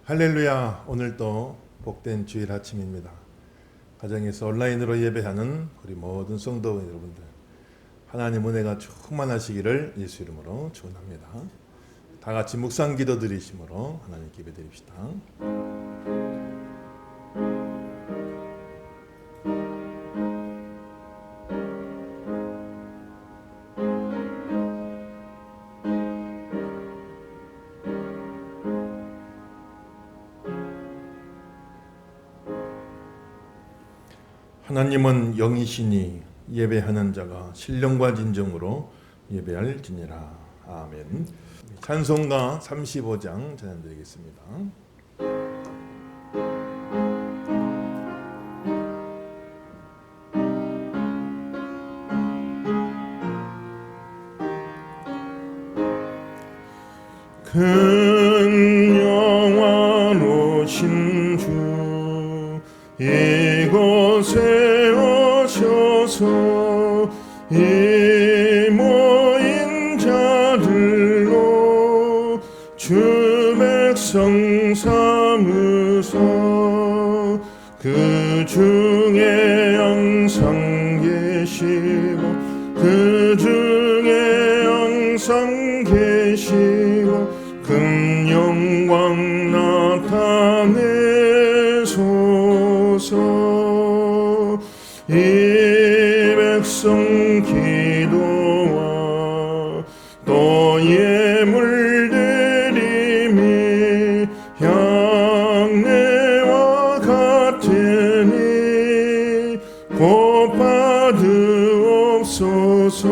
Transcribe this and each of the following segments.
할렐루야. 오늘도 복된 주일 아침입니다. 가정에서 온라인으로 예배하는 우리 모든 성도 여러분들, 하나님 은혜가 충만하시기를 예수 이름으로 축원합니다. 다 같이 묵상 기도 드리심으로 하나님께 예배 드립시다. 하나님은 영이시니 예배하는 자가 신령과 진정으로 예배할지니라. 아멘. 찬송가 35장 전해드리겠습니다. 큰 영화로신 주 이곳에 오셔서 이 모인 자들로 주 백성 삼으사 그 중에 항상 계시고 그 중에 항상 계시고 큰 영광 나타내소서. 이 백성 기도와 또 예물 드림이 향내와 같으니 곧 받으옵소서.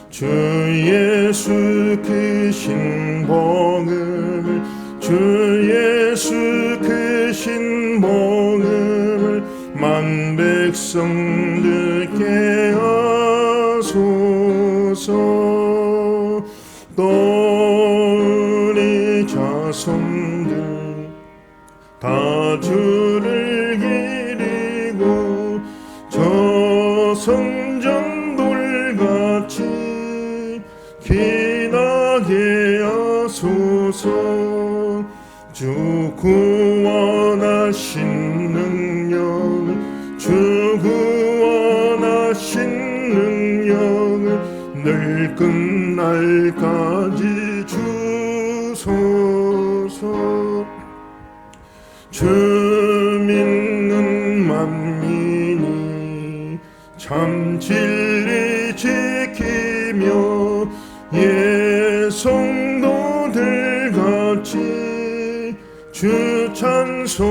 주 예수 크신 복음을 주 예수 크신 복음을 만 백성들께 하소서. 또 우리 자손들 다 주를 기리고 저 성전 돌같이 기나게 하소서. 주 구원하신 능력을 주 구원하신 능력을 늘 끝날까지 주소서. 주 믿는 만민이 참 진리 지키며 예성도들 같이 주 찬송하다가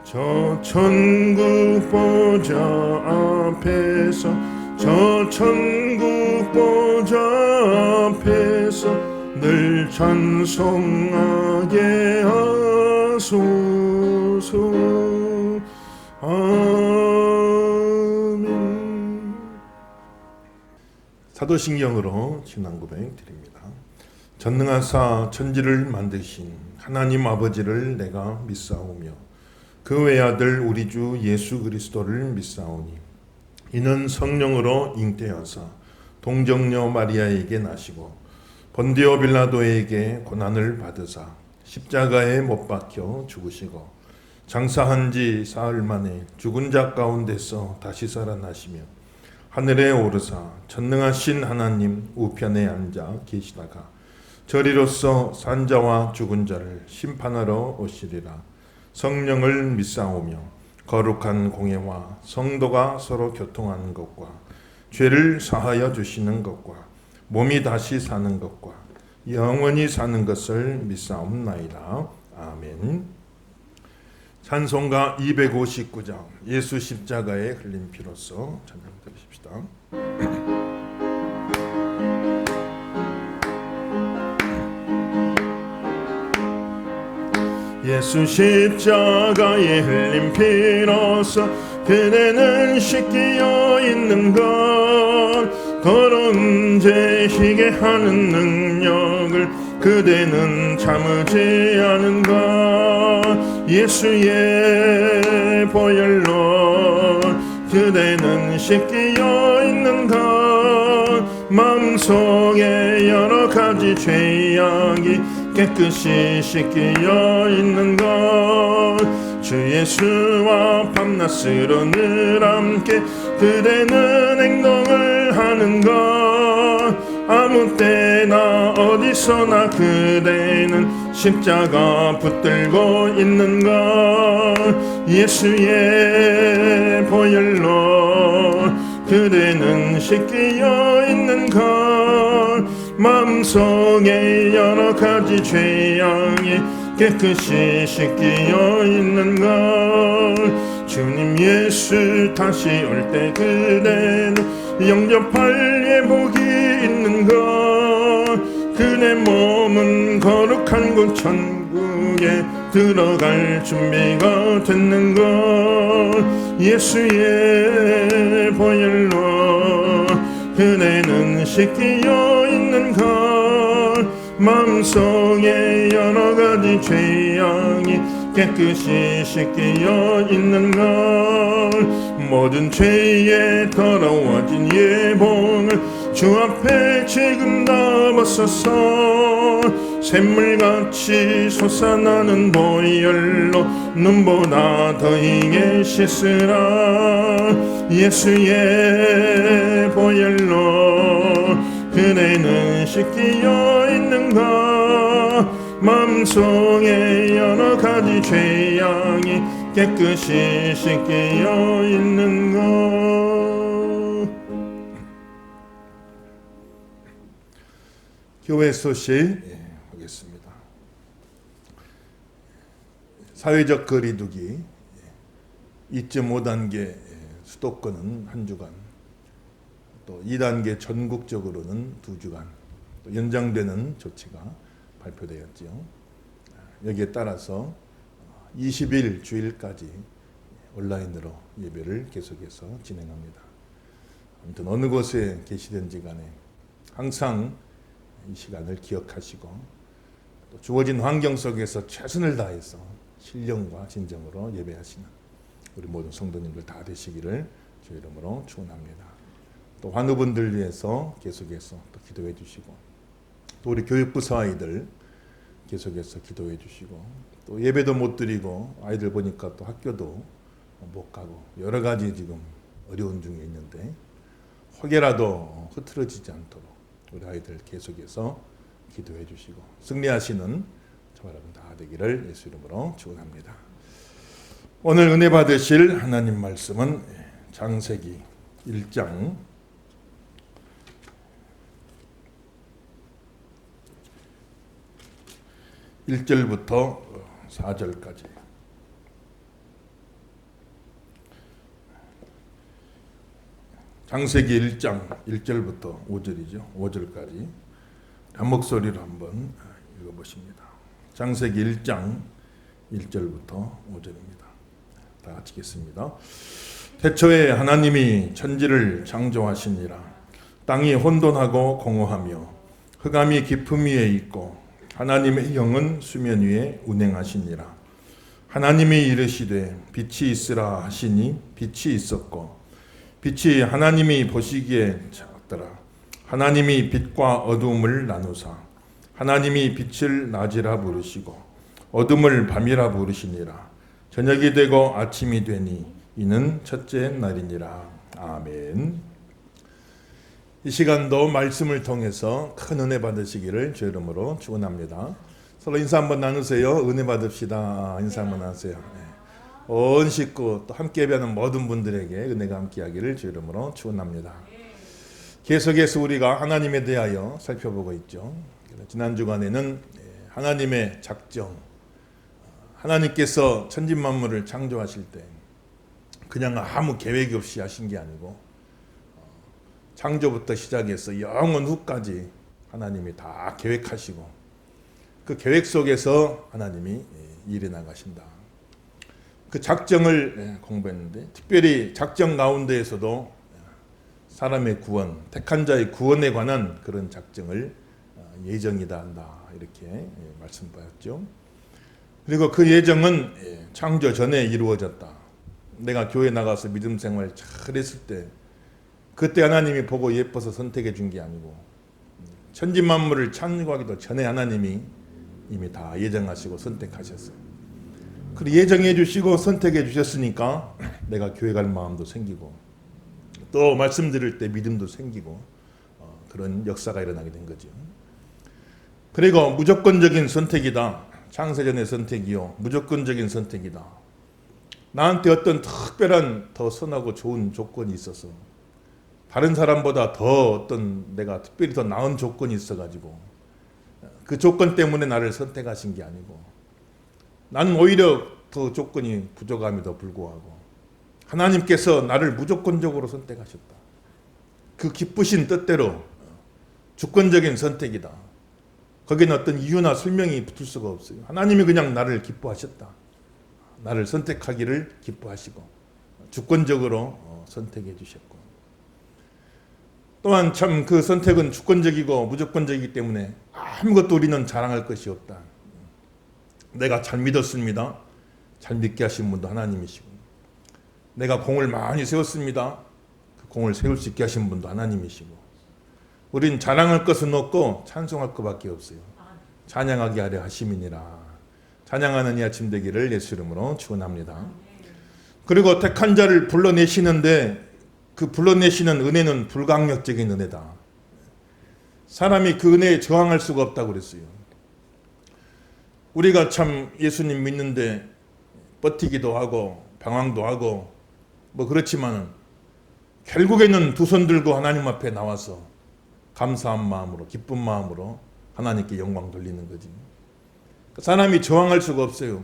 저 천국 보좌 앞에서 저 천국 보좌 앞에서 늘 찬송하게 하소서. 아멘. 사도신경으로 신앙 고백 드립니다. 전능하사 천지를 만드신 하나님 아버지를 내가 믿사오며 그 외아들 우리 주 예수 그리스도를 믿사오니 이는 성령으로 잉태하사 동정녀 마리아에게 나시고 본디오 빌라도에게 고난을 받으사 십자가에 못 박혀 죽으시고 장사한 지 사흘 만에 죽은 자 가운데서 다시 살아나시며 하늘에 오르사 전능하신 하나님 우편에 앉아 계시다가 저리로서 산자와 죽은 자를 심판하러 오시리라. 성령을 믿사오며 거룩한 공회와 성도가 서로 교통하는 것과 죄를 사하여 주시는 것과 몸이 다시 사는 것과 영원히 사는 것을 믿사옵나이다. 아멘. 찬송가 259장 예수 십자가에 흘린 피로써 찬양 드리십시다. 예수 십자가에 흘린 피로써 그대는 씻기어 있는 것 더러운 죄 희게 하는 능력을 그대는 참으지 않은가. 예수의 보혈로 그대는 씻기어 있는가. 마음속에 여러 가지 죄악이 깨끗이 씻기어 있는 것, 주 예수와 밤낮으로 늘 함께 그대는 행동을 하는 것, 아무 때나 어디서나 그대는 십자가 붙들고 있는 것, 예수의 보혈로 그대는 씻기어 있는 것, 마음속에 여러 가지 죄악이 깨끗이 씻기어 있는 것, 주님 예수 다시 올 때 그대는 영접할 예복이 있는 것, 그대 몸은 거룩한 곳 천국에 들어갈 준비가 됐는 것, 예수의 보혈로 그대는 씻기어 있는 것, 마음속에 여러 가지 죄악이 깨끗이 씻기어 있는 것, 모든 죄에 더러워진 예봉을 주 앞에 지금 다 벗어서 샘물같이 솟아나는 보혈로 눈보다 더 희게 씻으라, 예수의 보혈로 그대는 씻기어 있는 것, 마음속에 여러 가지 죄악이 깨끗이 씻기어 있는 것. 교회 소식 하겠습니다. 사회적 거리두기 2.5단계 수도권은 한 주간, 또 2단계 전국적으로는 2주간 또 연장되는 조치가 발표되었지요. 여기에 따라서 20일 주일까지 온라인으로 예배를 계속해서 진행합니다. 아무튼 어느 곳에 계시든지 간에 항상 이 시간을 기억하시고 또 주어진 환경 속에서 최선을 다해서 신령과 진정으로 예배하시는 우리 모든 성도님들 다 되시기를 주 이름으로 축원합니다. 또 환우분들 위해서 계속해서 또 기도해 주시고, 또 우리 교육부서 아이들 계속해서 기도해 주시고, 또 예배도 못 드리고 아이들 보니까 또 학교도 못 가고 여러 가지 지금 어려운 중에 있는데 혹여라도 흐트러지지 않도록 우리 아이들 계속해서 기도해 주시고 승리하시는 저와 여러분 다 되기를 예수 이름으로 축원합니다. 오늘 은혜 받으실 하나님 말씀은 창세기 1장 1절부터 4절까지. 창세기 1장 1절부터 5절이죠. 5절까지 한 목소리로 한번 읽어보십니다. 창세기 1장 1절부터 5절입니다. 다 같이 읽겠습니다. 태초에 하나님이 천지를 창조하시니라. 땅이 혼돈하고 공허하며 흑암이 깊음 위에 있고 하나님의 영은 수면 위에 운행하시니라. 하나님이 이르시되 빛이 있으라 하시니 빛이 있었고 빛이 하나님이 보시기에 작더라. 하나님이 빛과 어두움을 나누사 하나님이 빛을 낮이라 부르시고 어둠을 밤이라 부르시니라. 저녁이 되고 아침이 되니 이는 첫째 날이니라. 아멘. 이 시간도 말씀을 통해서 큰 은혜 받으시기를 주 이름으로 축원합니다. 서로 인사 한번 나누세요. 은혜 받읍시다. 인사 한번 나누세요. 온 식구 또 함께 예배하는 모든 분들에게 은혜가 함께하기를 주 이름으로 축원합니다. 계속해서 우리가 하나님에 대하여 살펴보고 있죠. 지난 주간에는 하나님의 작정, 하나님께서 천지만물을 창조하실 때 그냥 아무 계획이 없이 하신 게 아니고 창조부터 시작해서 영원 후까지 하나님이 다 계획하시고 그 계획 속에서 하나님이 일해 나가신다. 그 작정을 공부했는데 특별히 작정 가운데에서도 사람의 구원, 택한 자의 구원에 관한 그런 작정을 예정이다 한다 이렇게 말씀드렸죠. 그리고 그 예정은 창조 전에 이루어졌다. 내가 교회 나가서 믿음 생활 잘 했을 때 그때 하나님이 보고 예뻐서 선택해 준 게 아니고 천지만물을 창조하기도 전에 하나님이 이미 다 예정하시고 선택하셨어요. 그리고 예정해 주시고 선택해 주셨으니까 내가 교회 갈 마음도 생기고 또 말씀 들을 때 믿음도 생기고 그런 역사가 일어나게 된 거죠. 그리고 무조건적인 선택이다. 창세전의 선택이요. 무조건적인 선택이다. 나한테 어떤 특별한 더 선하고 좋은 조건이 있어서 다른 사람보다 더 어떤 내가 특별히 더 나은 조건이 있어가지고 그 조건 때문에 나를 선택하신 게 아니고 나는 오히려 더 조건이 부족함에도 불구하고 하나님께서 나를 무조건적으로 선택하셨다. 그 기쁘신 뜻대로 주권적인 선택이다. 거기는 어떤 이유나 설명이 붙을 수가 없어요. 하나님이 그냥 나를 기뻐하셨다. 나를 선택하기를 기뻐하시고 주권적으로 선택해 주셨고 또한 참 그 선택은 주권적이고 무조건적이기 때문에 아무것도 우리는 자랑할 것이 없다. 내가 잘 믿었습니다. 잘 믿게 하신 분도 하나님이시고 내가 공을 많이 세웠습니다. 그 공을 세울 수 있게 하신 분도 하나님이시고 우린 자랑할 것은 없고 찬송할 것밖에 없어요. 찬양하게 하려 하심이니라. 찬양하는 이 아침 되기를 예수 이름으로 축원합니다. 그리고 택한 자를 불러내시는데 그 불러내시는 은혜는 불강력적인 은혜다. 사람이 그 은혜에 저항할 수가 없다고 그랬어요. 우리가 참 예수님 믿는데 버티기도 하고 방황도 하고 뭐 그렇지만 결국에는 두 손 들고 하나님 앞에 나와서 감사한 마음으로 기쁜 마음으로 하나님께 영광 돌리는 거지. 사람이 저항할 수가 없어요.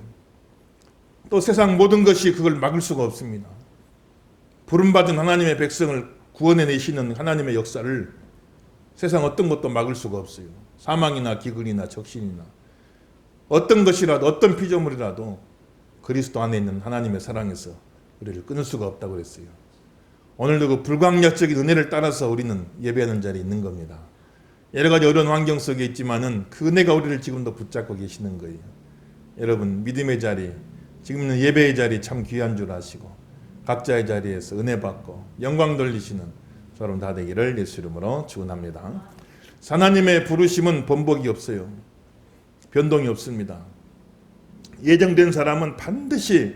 또 세상 모든 것이 그걸 막을 수가 없습니다. 부름받은 하나님의 백성을 구원해내시는 하나님의 역사를 세상 어떤 것도 막을 수가 없어요. 사망이나 기근이나 적신이나 어떤 것이라도 어떤 피조물이라도 그리스도 안에 있는 하나님의 사랑에서 우리를 끊을 수가 없다고 그랬어요. 오늘도 그 불강력적인 은혜를 따라서 우리는 예배하는 자리에 있는 겁니다. 여러 가지 어려운 환경 속에 있지만은 그 은혜가 우리를 지금도 붙잡고 계시는 거예요. 여러분 믿음의 자리, 지금 있는 예배의 자리 참 귀한 줄 아시고 각자의 자리에서 은혜 받고 영광 돌리시는 여러분 다 되기를 예수 이름으로 축원합니다. 하나님의 부르심은 번복이 없어요. 변동이 없습니다. 예정된 사람은 반드시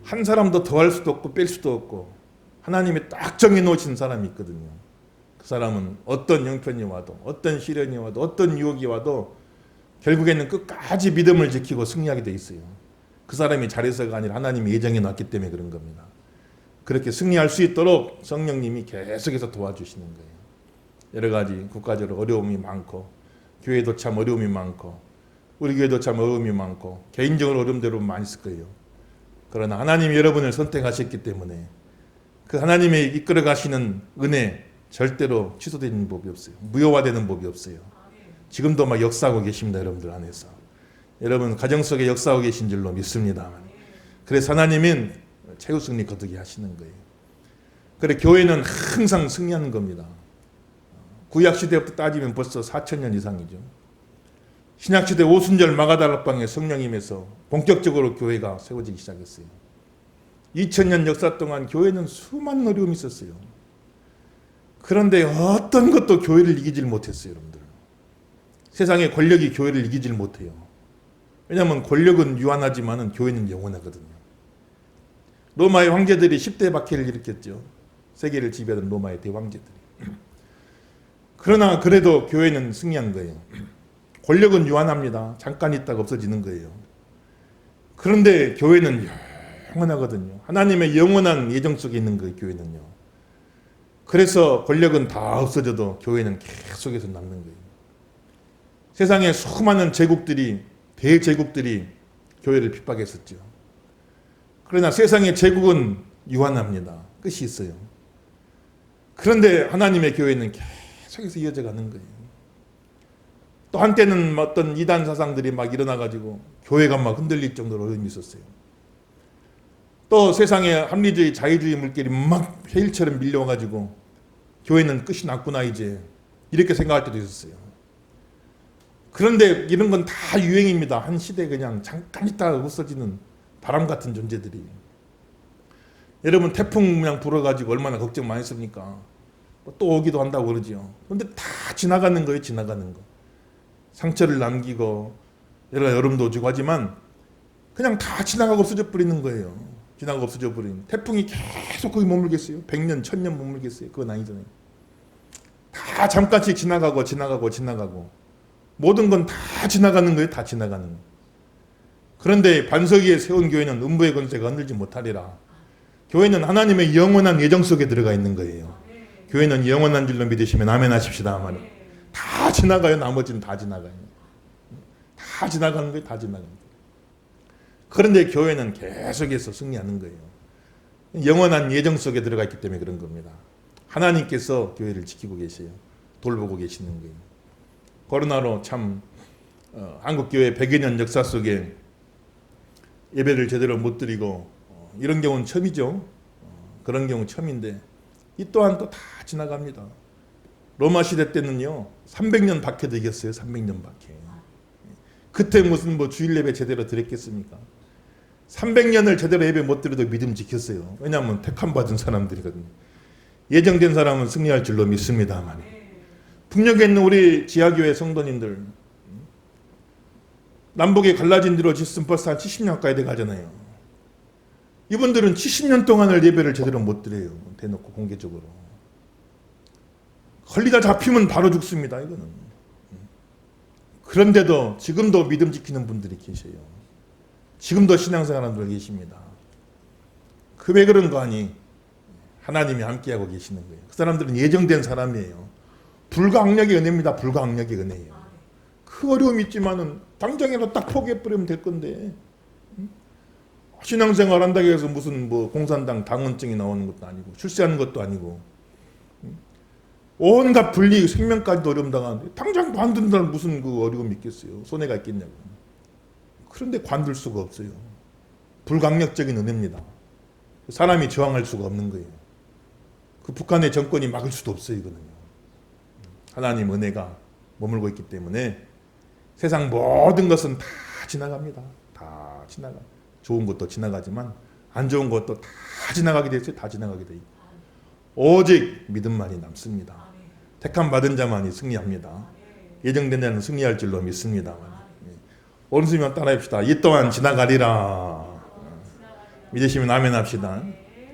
한 사람도 더할 수도 없고 뺄 수도 없고 하나님이 딱 정해놓으신 사람이 있거든요. 그 사람은 어떤 형편이 와도 어떤 시련이 와도 어떤 유혹이 와도 결국에는 끝까지 믿음을 지키고 승리하게 돼 있어요. 그 사람이 잘해서가 아니라 하나님이 예정해 놨기 때문에 그런 겁니다. 그렇게 승리할 수 있도록 성령님이 계속해서 도와주시는 거예요. 여러 가지 국가적으로 어려움이 많고 교회도 참 어려움이 많고 우리 교회도 참 어려움이 많고 개인적으로 어려움대로 많이 있을 거예요. 그러나 하나님이 여러분을 선택하셨기 때문에 그 하나님의 이끌어 가시는 은혜 절대로 취소되는 법이 없어요. 무효화되는 법이 없어요. 지금도 막 역사하고 계십니다. 여러분들 안에서. 여러분 가정 속에 역사하고 계신 줄로 믿습니다. 그래서 하나님은 최후 승리 거두게 하시는 거예요. 그래 교회는 항상 승리하는 겁니다. 구약시대부터 따지면 벌써 4,000년 이상이죠. 신약시대 오순절 마가다락방에 성령님에서 본격적으로 교회가 세워지기 시작했어요. 2000년 역사 동안 교회는 수많은 어려움이 있었어요. 그런데 어떤 것도 교회를 이기질 못했어요. 여러분들. 세상의 권력이 교회를 이기질 못해요. 왜냐하면 권력은 유한하지만 교회는 영원하거든요. 로마의 황제들이 10대 박해를 일으켰죠. 세계를 지배하던 로마의 대왕제들이. 그러나 그래도 교회는 승리한 거예요. 권력은 유한합니다. 잠깐 있다가 없어지는 거예요. 그런데 교회는 영원하거든요. 하나님의 영원한 예정 속에 있는 거예요. 교회는요. 그래서 권력은 다 없어져도 교회는 계속해서 남는 거예요. 세상에 수많은 제국들이 대제국들이 교회를 핍박했었죠. 그러나 세상의 제국은 유한합니다. 끝이 있어요. 그런데 하나님의 교회는 계속해서 이어져 가는 거예요. 또 한때는 어떤 이단 사상들이 막 일어나가지고 교회가 막 흔들릴 정도로 어려움이 있었어요. 또 세상의 합리주의, 자유주의 물결이 막 해일처럼 밀려와가지고 교회는 끝이 났구나 이제 이렇게 생각할 때도 있었어요. 그런데 이런 건 다 유행입니다. 한 시대에 그냥 잠깐 있다가 없어지는 바람 같은 존재들이. 여러분 태풍 그냥 불어가지고 얼마나 걱정 많이 했습니까? 또 오기도 한다고 그러죠. 그런데 다 지나가는 거예요. 지나가는 거. 상처를 남기고 여름도 오고 하지만 그냥 다 지나가고 없어져 버리는 거예요. 지나가고 없어져 버리는. 태풍이 계속 거기 머물겠어요? 100년, 1000년 머물겠어요? 그건 아니잖아요. 다 잠깐씩 지나가고 모든 건 다 지나가는 거예요. 다 지나가는 거. 그런데 반석 위에 세운 교회는 음부의 권세가 흔들지 못하리라. 교회는 하나님의 영원한 예정 속에 들어가 있는 거예요. 교회는 영원한 줄로 믿으시면 아멘 하십시다. 다 지나가요. 나머지는 다 지나가요. 다 지나가는 거예요. 다 지나가는 거예요. 그런데 교회는 계속해서 승리하는 거예요. 영원한 예정 속에 들어가 있기 때문에 그런 겁니다. 하나님께서 교회를 지키고 계세요. 돌보고 계시는 거예요. 코로나로 참 한국 교회 100여 년 역사 속에 예배를 제대로 못 드리고 이런 경우는 처음이죠. 그런 경우 처음인데 이 또한 또 다 지나갑니다. 로마 시대 때는요 300년 박해도 이겼어요. 300년 박해. 그때 무슨 뭐 주일 예배 제대로 드렸겠습니까? 300년을 제대로 예배 못 드려도 믿음 지켰어요. 왜냐하면 택함 받은 사람들이거든요. 예정된 사람은 승리할 줄로 믿습니다만. 북녘에 있는 우리 지하교회 성도님들 남북에 갈라진 뒤로 지금 벌써 한 70년 가까이 돼 가잖아요. 이분들은 70년 동안을 예배를 제대로 못 드려요. 대놓고 공개적으로. 걸리다 잡히면 바로 죽습니다. 이거는. 그런데도 지금도 믿음 지키는 분들이 계셔요. 지금도 신앙생활하는 분들 계십니다. 그 왜 그런 거 아니? 하나님이 함께하고 계시는 거예요. 그 사람들은 예정된 사람이에요. 불가항력의 은혜입니다. 불가항력의 은혜예요. 그 어려움이 있지만은 당장이라도 딱 포기해버리면 될 건데 신앙생활 한다고 해서 무슨 뭐 공산당 당원증이 나오는 것도 아니고 출세하는 것도 아니고 온갖 분리 생명까지도 어려움 당하는데 당장 관둔다는 무슨 그 어려움이 있겠어요. 손해가 있겠냐고. 그런데 관둘 수가 없어요. 불강력적인 은혜입니다. 사람이 저항할 수가 없는 거예요. 그 북한의 정권이 막을 수도 없어요. 이거는요. 하나님 은혜가 머물고 있기 때문에 세상 모든 것은 다 지나갑니다. 다 지나가. 좋은 것도 지나가지만 안 좋은 것도 다 지나가게 돼 있어요. 다 지나가게 돼 있고 오직 믿음만이 남습니다. 택함 받은 자만이 승리합니다. 예정된 자는 승리할 줄로 믿습니다. 오른손이면 따라합시다. 이 또한 지나가리라. 믿으시면 아멘 합시다.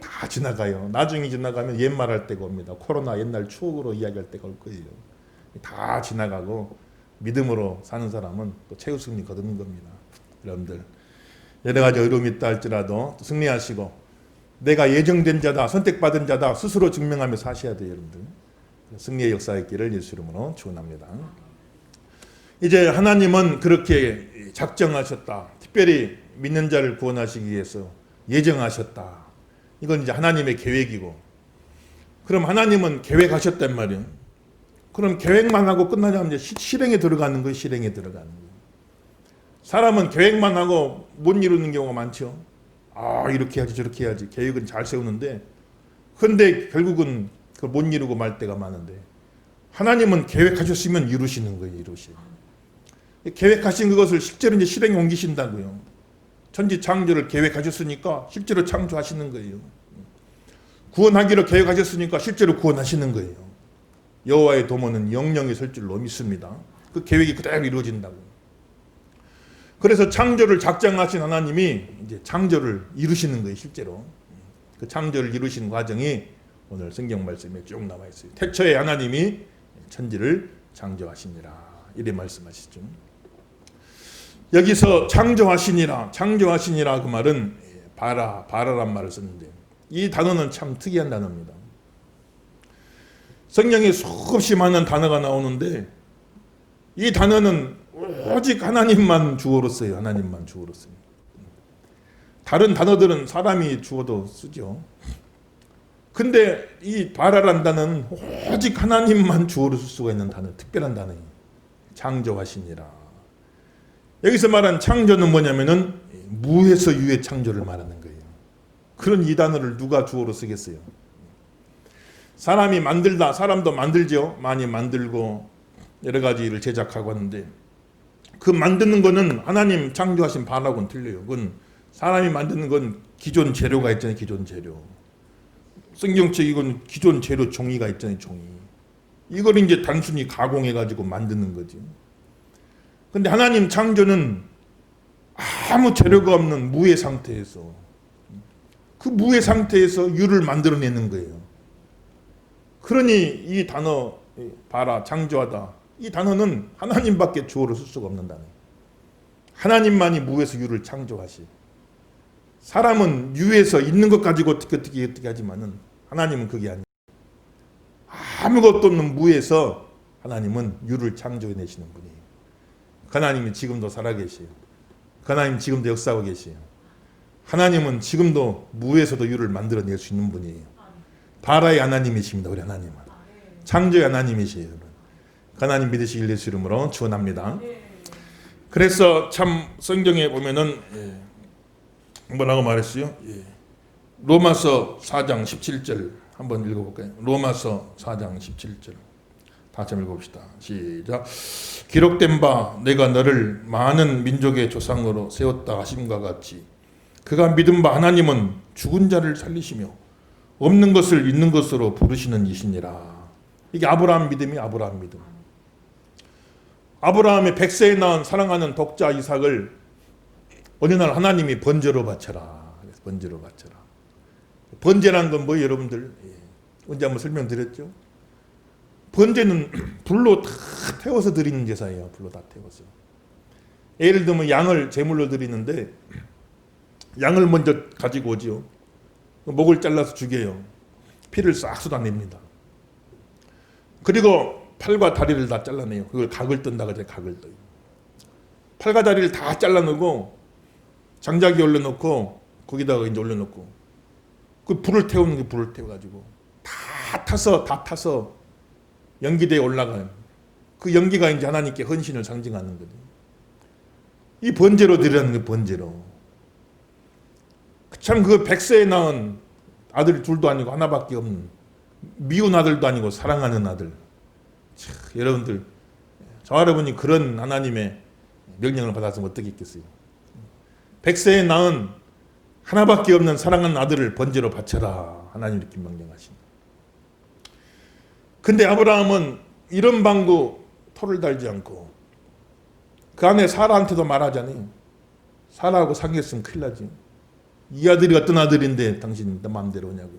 다 지나가요. 나중에 지나가면 옛말할 때가 옵니다. 코로나 옛날 추억으로 이야기할 때가 올 거예요. 다 지나가고 믿음으로 사는 사람은 또 최후 승리 거두는 겁니다. 여러분들 여러 가지 어려움이 있다 할지라도 승리하시고 내가 예정된 자다, 선택받은 자다 스스로 증명하며 사셔야 돼요. 여러분들. 승리의 역사의 길을 예수 이름으로 축원합니다. 이제 하나님은 그렇게 작정하셨다. 특별히 믿는 자를 구원하시기 위해서 예정하셨다. 이건 이제 하나님의 계획이고 그럼 하나님은 계획하셨단 말이에요. 그럼 계획만 하고 끝나자면 이제 실행에 들어가는 거예요. 실행에 들어가는 거예요. 사람은 계획만 하고 못 이루는 경우가 많죠. 이렇게 해야지 저렇게 해야지 계획은 잘 세우는데 그런데 결국은 그걸 못 이루고 말 때가 많은데 하나님은 계획하셨으면 이루시는 거예요. 이루시는. 계획하신 그것을 실제로 이제 실행에 옮기신다고요. 천지 창조를 계획하셨으니까 실제로 창조하시는 거예요. 구원하기로 계획하셨으니까 실제로 구원하시는 거예요. 여호와의 도모는 영영이 설 줄로 믿습니다. 그 계획이 그대로 이루어진다고. 그래서 창조를 작정하신 하나님이 이제 창조를 이루시는 거예요. 실제로. 그 창조를 이루신 과정이 오늘 성경 말씀에 쭉 나와 있어요. 태초에 하나님이 천지를 창조하시니라. 이래 말씀하시죠. 여기서 창조하시니라 그 말은 바라란 말을 썼는데 이 단어는 참 특이한 단어입니다. 성경에 수없이 많은 단어가 나오는데 이 단어는 오직 하나님만 주어로 써요. 하나님만 주어로 써요. 다른 단어들은 사람이 주어도 쓰죠. 근데 이 바라란 단어는 오직 하나님만 주어로 쓸 수가 있는 단어, 특별한 단어예요. 창조하시니라. 여기서 말한 창조는 뭐냐면은 무에서 유의 창조를 말하는 거예요. 그런 이 단어를 누가 주어로 쓰겠어요? 사람이 만들다, 사람도 만들죠. 많이 만들고 여러 가지 일을 제작하고 하는데 그 만드는 거는 하나님 창조하신 바라고는 틀려요. 그건 사람이 만드는 건 기존 재료가 있잖아요. 기존 재료. 성경책 이건 기존 재료 종이가 있잖아요, 종이. 이걸 이제 단순히 가공해가지고 만드는 거지. 근데 하나님 창조는 아무 재료가 없는 무의 상태에서, 그 무의 상태에서 유를 만들어내는 거예요. 그러니 이 단어 봐라, 창조하다. 이 단어는 하나님밖에 주어로 쓸 수가 없는 단어예요. 하나님만이 무에서 유를 창조하시. 사람은 유에서 있는 것 가지고 어떻게 하지만은 하나님은 그게 아니에요. 아무것도 없는 무에서 하나님은 유를 창조해내시는 분이에요. 그 하나님이 지금도 살아계세요. 그 하나님 지금도 역사하고 계세요. 하나님은 지금도 무에서도 유를 만들어낼 수 있는 분이에요. 바라의 하나님이십니다. 우리 하나님은 창조의 하나님이시에요. 그 하나님 믿으시길 예수 이름으로 축원합니다. 그래서 참 성경에 보면은 뭐라고 말했어요? 로마서 4장 17절 한번 읽어볼까요? 로마서 4장 17절 다시 한번 읽어봅시다. 시작. 기록된 바 내가 너를 많은 민족의 조상으로 세웠다 하심과 같이 그가 믿은 바 하나님은 죽은 자를 살리시며 없는 것을 있는 것으로 부르시는 이시니라. 이게 아브라함 믿음이 아브라함 믿음. 아브라함의 100세에 낳은 사랑하는 독자 이삭을 어느 날 하나님이 번제로 바쳐라. 번제로 바쳐라. 번제란 건 뭐예요, 여러분들? 언제 한번 설명드렸죠? 번제는 불로 다 태워서 드리는 제사예요. 불로 다 태워서. 예를 들면 양을 제물로 드리는데 양을 먼저 가지고 오지요. 목을 잘라서 죽여요. 피를 싹 쏟아냅니다. 그리고 팔과 다리를 다 잘라내요. 그걸 각을 뜬다 그러죠. 각을 떠요. 팔과 다리를 다 잘라내고 장작에 올려놓고 거기다가 이제 올려놓고 그 불을 태우는 게 불을 태워가지고 다 타서 연기대에 올라가요. 그 연기가 이제 하나님께 헌신을 상징하는 거죠. 이 번제로 드리라는 게 번제로. 참 그 100세에 낳은 아들이 둘도 아니고 하나밖에 없는 미운 아들도 아니고 사랑하는 아들. 참, 여러분들 저 여러분이 그런 하나님의 명령을 받았으면 어떻게 있겠어요? 100세에 낳은 하나밖에 없는 사랑하는 아들을 번제로 바쳐라. 하나님 이렇게 명령하신. 근데 아브라함은 이런 방구 토를 달지 않고 그 안에 사라한테도 말하자니 사라하고 상의했으면 큰일 나지. 이 아들이 어떤 아들인데 당신 내 마음대로 오냐고.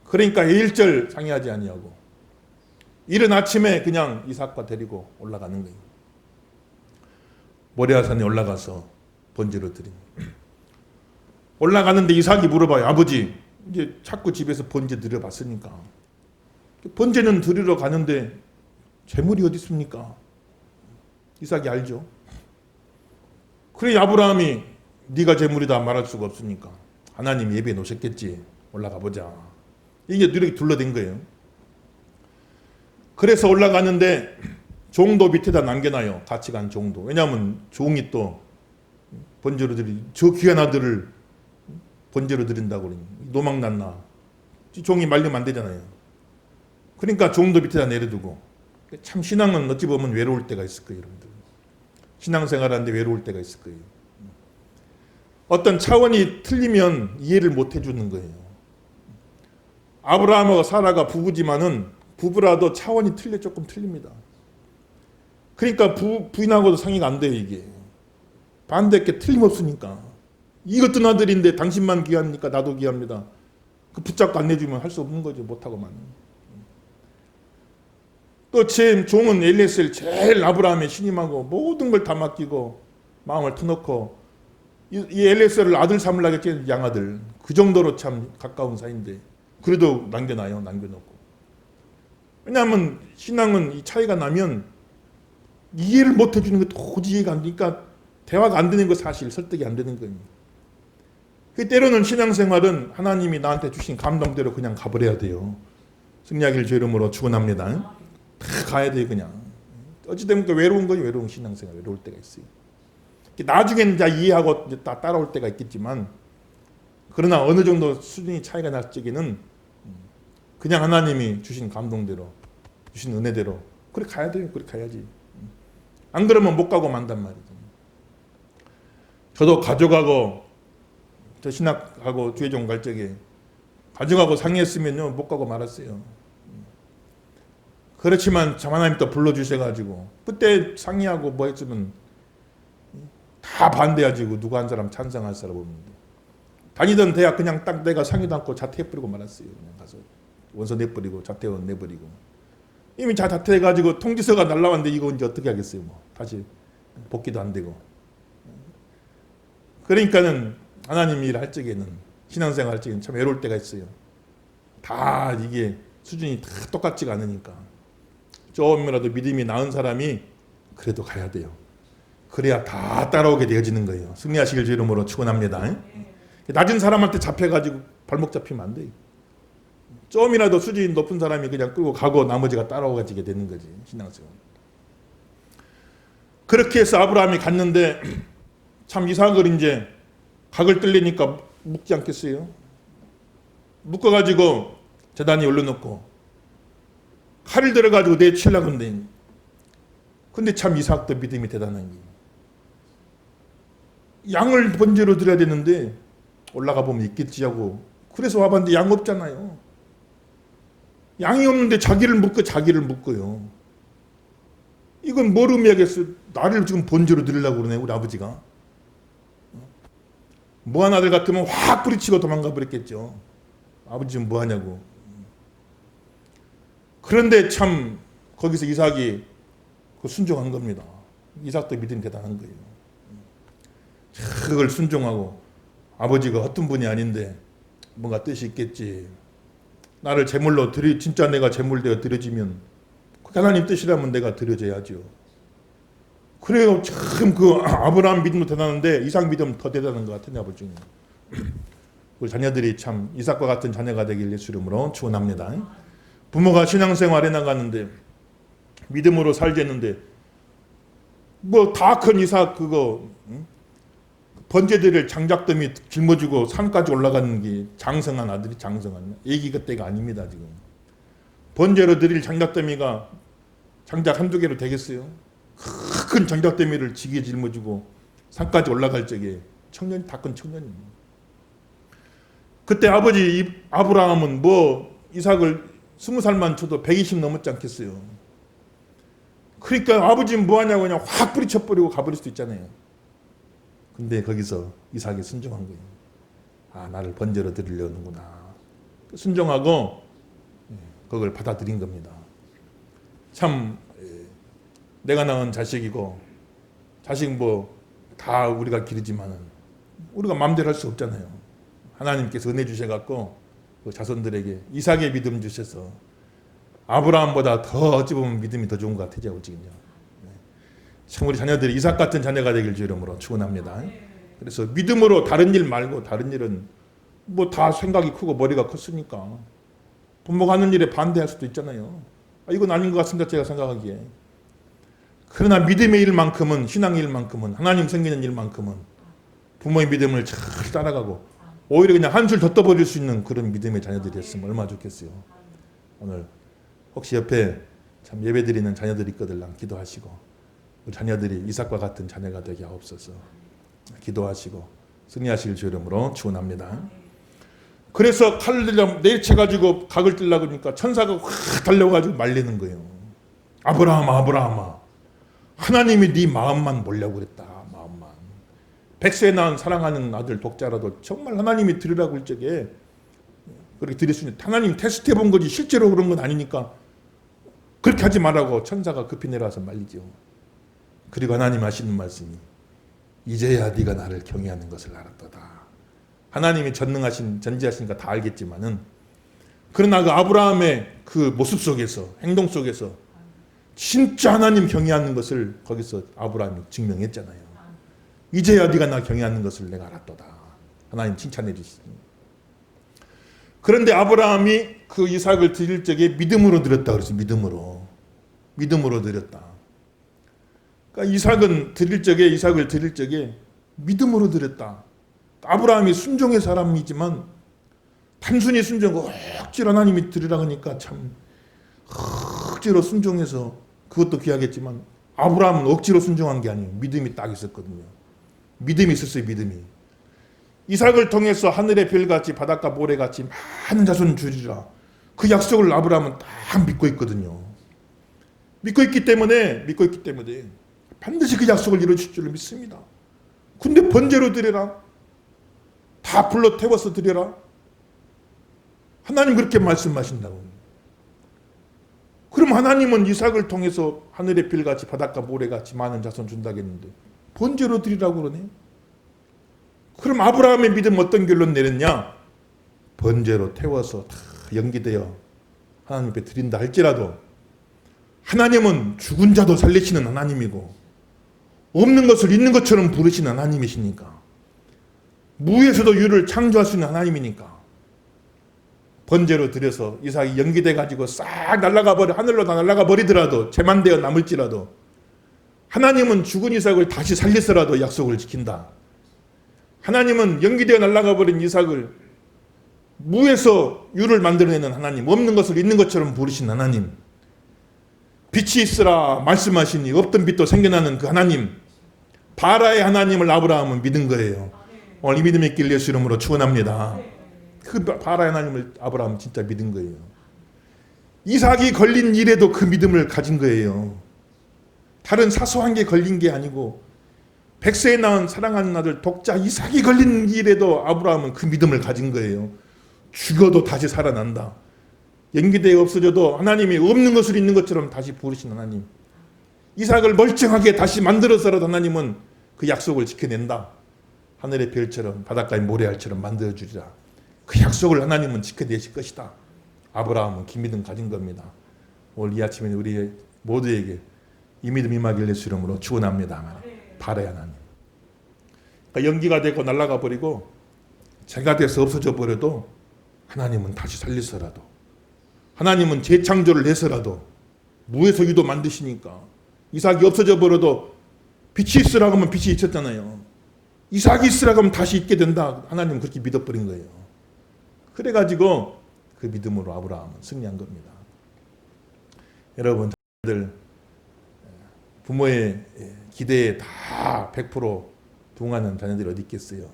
그러니까 일절 상의하지 아니하고 이른 아침에 그냥 이삭과 데리고 올라가는 거예요. 모리아산에 올라가서 번제로 드린. 올라가는데 이삭이 물어봐요. 아버지, 이제 자꾸 집에서 번제 드려봤으니까 번제는 드리러 가는데 재물이 어디 있습니까? 이삭이 알죠. 그래 아브라함이 네가 재물이다 말할 수가 없으니까 하나님 예배해 놓으셨겠지. 올라가 보자. 이게 이렇게 둘러댄 거예요. 그래서 올라가는데 종도 밑에다 남겨놔요. 같이 간 종도. 왜냐하면 종이 또 번제로 저 귀한 아들을 번제로 드린다고 그러니 노망 났나. 종이 말리면 안 되잖아요. 그러니까 종도 밑에다 내려두고. 참 신앙은 어찌 보면 외로울 때가 있을 거예요, 여러분들. 신앙생활하는데 외로울 때가 있을 거예요. 어떤 차원이 틀리면 이해를 못 해주는 거예요. 아브라함하고 사라가 부부지만은 부부라도 차원이 조금 틀립니다. 그러니까 부인하고도 상의가 안 돼요, 이게. 반대께 틀림없으니까. 이것도 아들인데 당신만 귀하니까 나도 귀합니다. 그 붙잡고 안 내주면 할 수 없는 거죠, 못하고만. 또 제 종은 엘리에셀 제일 아브라함의 신임하고 모든 걸 다 맡기고 마음을 터놓고 이 엘리에셀을 아들 삼으려고 했지, 양아들. 그 정도로 참 가까운 사이인데 그래도 남겨놓고. 왜냐하면 신앙은 이 차이가 나면 이해를 못 해주는 게 도저히 이해가 안 되니까 대화가 안 되는 거 사실 설득이 안 되는 거예요. 때로는 신앙생활은 하나님이 나한테 주신 감동대로 그냥 가버려야 돼요. 승리하기를 주 이름으로 축원합니다. 다 가야 돼요 그냥. 어찌되면 외로운 거예요. 외로운 신앙생활. 외로울 때가 있어요. 나중에는 이제 이해하고 이제 다 따라올 때가 있겠지만 그러나 어느 정도 수준이 차이가 날 적에는 그냥 하나님이 주신 감동대로 주신 은혜대로 그래 가야 돼요. 그래 가야지. 안 그러면 못 가고 만단 말이죠. 저도 가족하고 저 신학하고 주의종 갈 적에 가정하고 상의했으면요 못 가고 말았어요. 그렇지만 참 하나님 또 불러주셔가지고 그때 상의하고 뭐 했으면 다 반대하지고 누가 한 사람 찬성할 사람 없는데 다니던 대학 그냥 딱 내가 상의도 않고 자퇴해버리고 말았어요. 그냥 가서 원서 내버리고 자퇴원 내버리고 이미 다 자퇴해가지고 통지서가 날라왔는데 이거 이제 어떻게 하겠어요. 뭐 다시 복귀도 안 되고. 그러니까는 하나님 일 할 적에는 신앙생활 할 적에는 참 외로울 때가 있어요. 다 이게 수준이 다 똑같지가 않으니까 조금이라도 믿음이 나은 사람이 그래도 가야 돼요. 그래야 다 따라오게 되어지는 거예요. 승리하시길 주 이름으로 축원합니다. 낮은 사람한테 잡혀가지고 발목 잡히면 안 돼요. 좀이라도 수준이 높은 사람이 그냥 끌고 가고 나머지가 따라오게 되는 거지. 신앙생활. 그렇게 해서 아브라함이 갔는데 참 이삭을 이제 각을 뜰리니까 묶지 않겠어요? 묶어가지고 제단에 올려놓고 칼을 들어가지고 내치려고 하는데 근데 참 이삭도 믿음이 대단한 게 양을 번제로 드려야 되는데 올라가 보면 있겠지 하고 그래서 와봤는데 양 없잖아요. 양이 없는데 자기를 묶어요. 이건 뭘 의미하겠어? 나를 지금 번제로 드리려고 그러네 우리 아버지가. 뭐한 아들 같으면 확 뿌리치고 도망가 버렸겠죠. 아버지 지금 뭐하냐고. 그런데 참 거기서 이삭이 순종한 겁니다. 이삭도 믿음이 대단한 거예요. 그걸 순종하고 아버지가 어떤 분이 아닌데 뭔가 뜻이 있겠지. 나를 제물로 진짜 내가 제물되어 드려지면 하나님 뜻이라면 내가 드려져야죠. 그래요. 참 그 아브라함 믿음도 대단한데 이삭 믿음 더 대단한 것 같은데 아버지. 우리 자녀들이 참 이삭과 같은 자녀가 되길 예수 이름으로 축원합니다. 부모가 신앙생활 해나가는데 믿음으로 살겠는데 뭐 다 큰 이삭 그거 번제들을 장작더미 짊어지고 산까지 올라가는 게 장성한 아들이 장성한 애기 그때가 아닙니다. 지금 번제로 드릴 장작더미가 장작 한두 개로 되겠어요? 큰 장작더미를 지게 짊어지고 산까지 올라갈 적에 청년이 다 큰 청년입니다. 그때 아버지 아브라함은 뭐 이삭을 20살만 쳐도 120 넘었지 않겠어요. 그러니까 아버지는 뭐하냐고 그냥 확 뿌리쳐버리고 가버릴 수도 있잖아요. 근데 거기서 이삭이 순종한 거예요. 아, 나를 번제로 드리려는구나. 순종하고 그걸 받아들인 겁니다. 참 내가 낳은 자식이고 자식 뭐 다 우리가 기르지만은 우리가 마음대로 할 수 없잖아요. 하나님께서 은혜 주셔갖고 그 자손들에게 이삭의 믿음 주셔서 아브라함보다 더 어찌 보면 믿음이 더 좋은 것 같아요. 지금요. 참 우리 자녀들이 이삭 같은 자녀가 되길 주 이름으로 축원합니다. 그래서 믿음으로 다른 일 말고 다른 일은 뭐 다 생각이 크고 머리가 컸으니까 부모가 하는 일에 반대할 수도 있잖아요. 이건 아닌 것 같습니다. 제가 생각하기에. 그러나 믿음의 일만큼은 신앙의 일만큼은 하나님 생기는 일만큼은 부모의 믿음을 잘 따라가고 오히려 그냥 한술 더 떠버릴 수 있는 그런 믿음의 자녀들이 됐으면 얼마나 좋겠어요. 오늘 혹시 옆에 참 예배드리는 자녀들이 있거든 기도하시고 우리 자녀들이 이삭과 같은 자녀가 되게 하옵소서. 기도하시고 승리하실 주 이름으로 축원합니다. 그래서 칼을 들려 내쳐가지고 각을 뜰려고 하니까 천사가 확 달려가지고 말리는 거예요. 아브라함아 아브라함아 하나님이 네 마음만 보려고 그랬다. 마음만. 100세 낳은 사랑하는 아들 독자라도 정말 하나님이 드리라고 할 적에 그렇게 드릴 수 있는 하나님 테스트 해본 거지 실제로 그런 건 아니니까 그렇게 하지 말라고 천사가 급히 내려와서 말리죠. 그리고 하나님 하시는 말씀이 이제야 네가 나를 경외하는 것을 알았도다. 하나님이 전지하시니까 다 알겠지만은 그러나 그 아브라함의 그 모습 속에서 행동 속에서 진짜 하나님 경외하는 것을 거기서 아브라함이 증명했잖아요. 이제야 네가 나 경외하는 것을 내가 알았도다. 하나님 칭찬해 주시니. 그런데 아브라함이 그 이삭을 드릴 적에 믿음으로 드렸다 그랬어요. 믿음으로 드렸다. 그러니까 이삭을 드릴 적에 믿음으로 드렸다. 아브라함이 순종의 사람이지만 단순히 순종, 억지로 하나님이 드리라고 하니까 참 억지로 순종해서 그것도 귀하겠지만 아브라함은 억지로 순종한 게 아니에요. 믿음이 딱 있었거든요. 믿음이 있었어요. 믿음이. 이삭을 통해서 하늘의 별같이 바닷가 모래같이 많은 자손 주리라. 그 약속을 아브라함은 딱 믿고 있거든요. 믿고 있기 때문에 반드시 그 약속을 이루실 줄을 믿습니다. 근데 번제로 드려라. 다 불러 태워서 드려라. 하나님 그렇게 말씀하신다고. 그럼 하나님은 이삭을 통해서 하늘의 별같이 바닷가 모래같이 많은 자손 준다겠는데 번제로 드리라고 그러네. 그럼 아브라함의 믿음 어떤 결론 내렸냐? 번제로 태워서 다 연기되어 하나님 앞에 드린다 할지라도 하나님은 죽은 자도 살리시는 하나님이고 없는 것을 있는 것처럼 부르시는 하나님이시니까 무에서도 유를 창조할 수 있는 하나님이니까 번제로 드려서 이삭이 연기돼 가지고 싹 날아가 버려 하늘로 다 날아가 버리더라도 재만 되어 남을지라도 하나님은 죽은 이삭을 다시 살리서라도 약속을 지킨다. 하나님은 연기되어 날아가 버린 이삭을 무에서 유를 만들어내는 하나님, 없는 것을 있는 것처럼 부르신 하나님, 빛이 있으라 말씀하시니 없던 빛도 생겨나는 그 하나님, 바라의 하나님을 아브라함은 믿은 거예요. 오늘 이 믿음의 길 예수 이름으로 축원합니다. 그 바라의 하나님을 아브라함은 진짜 믿은 거예요. 이삭이 걸린 일에도 그 믿음을 가진 거예요. 다른 사소한 게 걸린 게 아니고 100세에 낳은 사랑하는 아들 독자 이삭이 걸린 일에도 아브라함은 그 믿음을 가진 거예요. 죽어도 다시 살아난다. 연기되어 없어져도 하나님이 없는 것을 있는 것처럼 다시 부르신 하나님. 이삭을 멀쩡하게 다시 만들어서라도 하나님은 그 약속을 지켜낸다. 하늘의 별처럼 바닷가의 모래알처럼 만들어주리라. 그 약속을 하나님은 지켜내실 것이다. 아브라함은 그 믿음 가진 겁니다. 오늘 이 아침에 우리 모두에게 이 믿음 임하길 예수 이름으로 축원합니다. 바라의 하나님. 그러니까 연기가 되고 날아가 버리고 재가 돼서 없어져 버려도 하나님은 다시 살리서라도 하나님은 재창조를 해서라도 무에서 유도 만드시니까 이삭이 없어져 버려도 빛이 있으라고 하면 빛이 있었잖아요. 이삭이 있으라고 하면 다시 있게 된다. 하나님은 그렇게 믿어버린 거예요. 그래가지고 그 믿음으로 아브라함은 승리한 겁니다. 여러분, 자녀들 부모의 기대에 다 100% 부응하는 자녀들이 어디 있겠어요.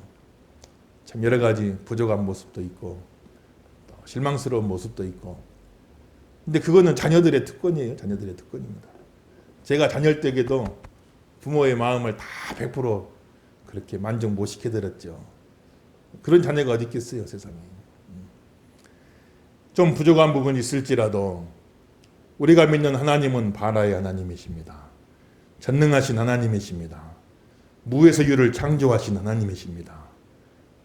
참 여러 가지 부족한 모습도 있고 또 실망스러운 모습도 있고, 근데 그거는 자녀들의 특권이에요. 자녀들의 특권입니다. 제가 자녀 때에도 부모의 마음을 다 100% 그렇게 만족 못 시켜드렸죠. 그런 자녀가 어디 있겠어요, 세상에. 좀 부족한 부분이 있을지라도 우리가 믿는 하나님은 바라의 하나님이십니다. 전능하신 하나님이십니다. 무에서 유를 창조하신 하나님이십니다.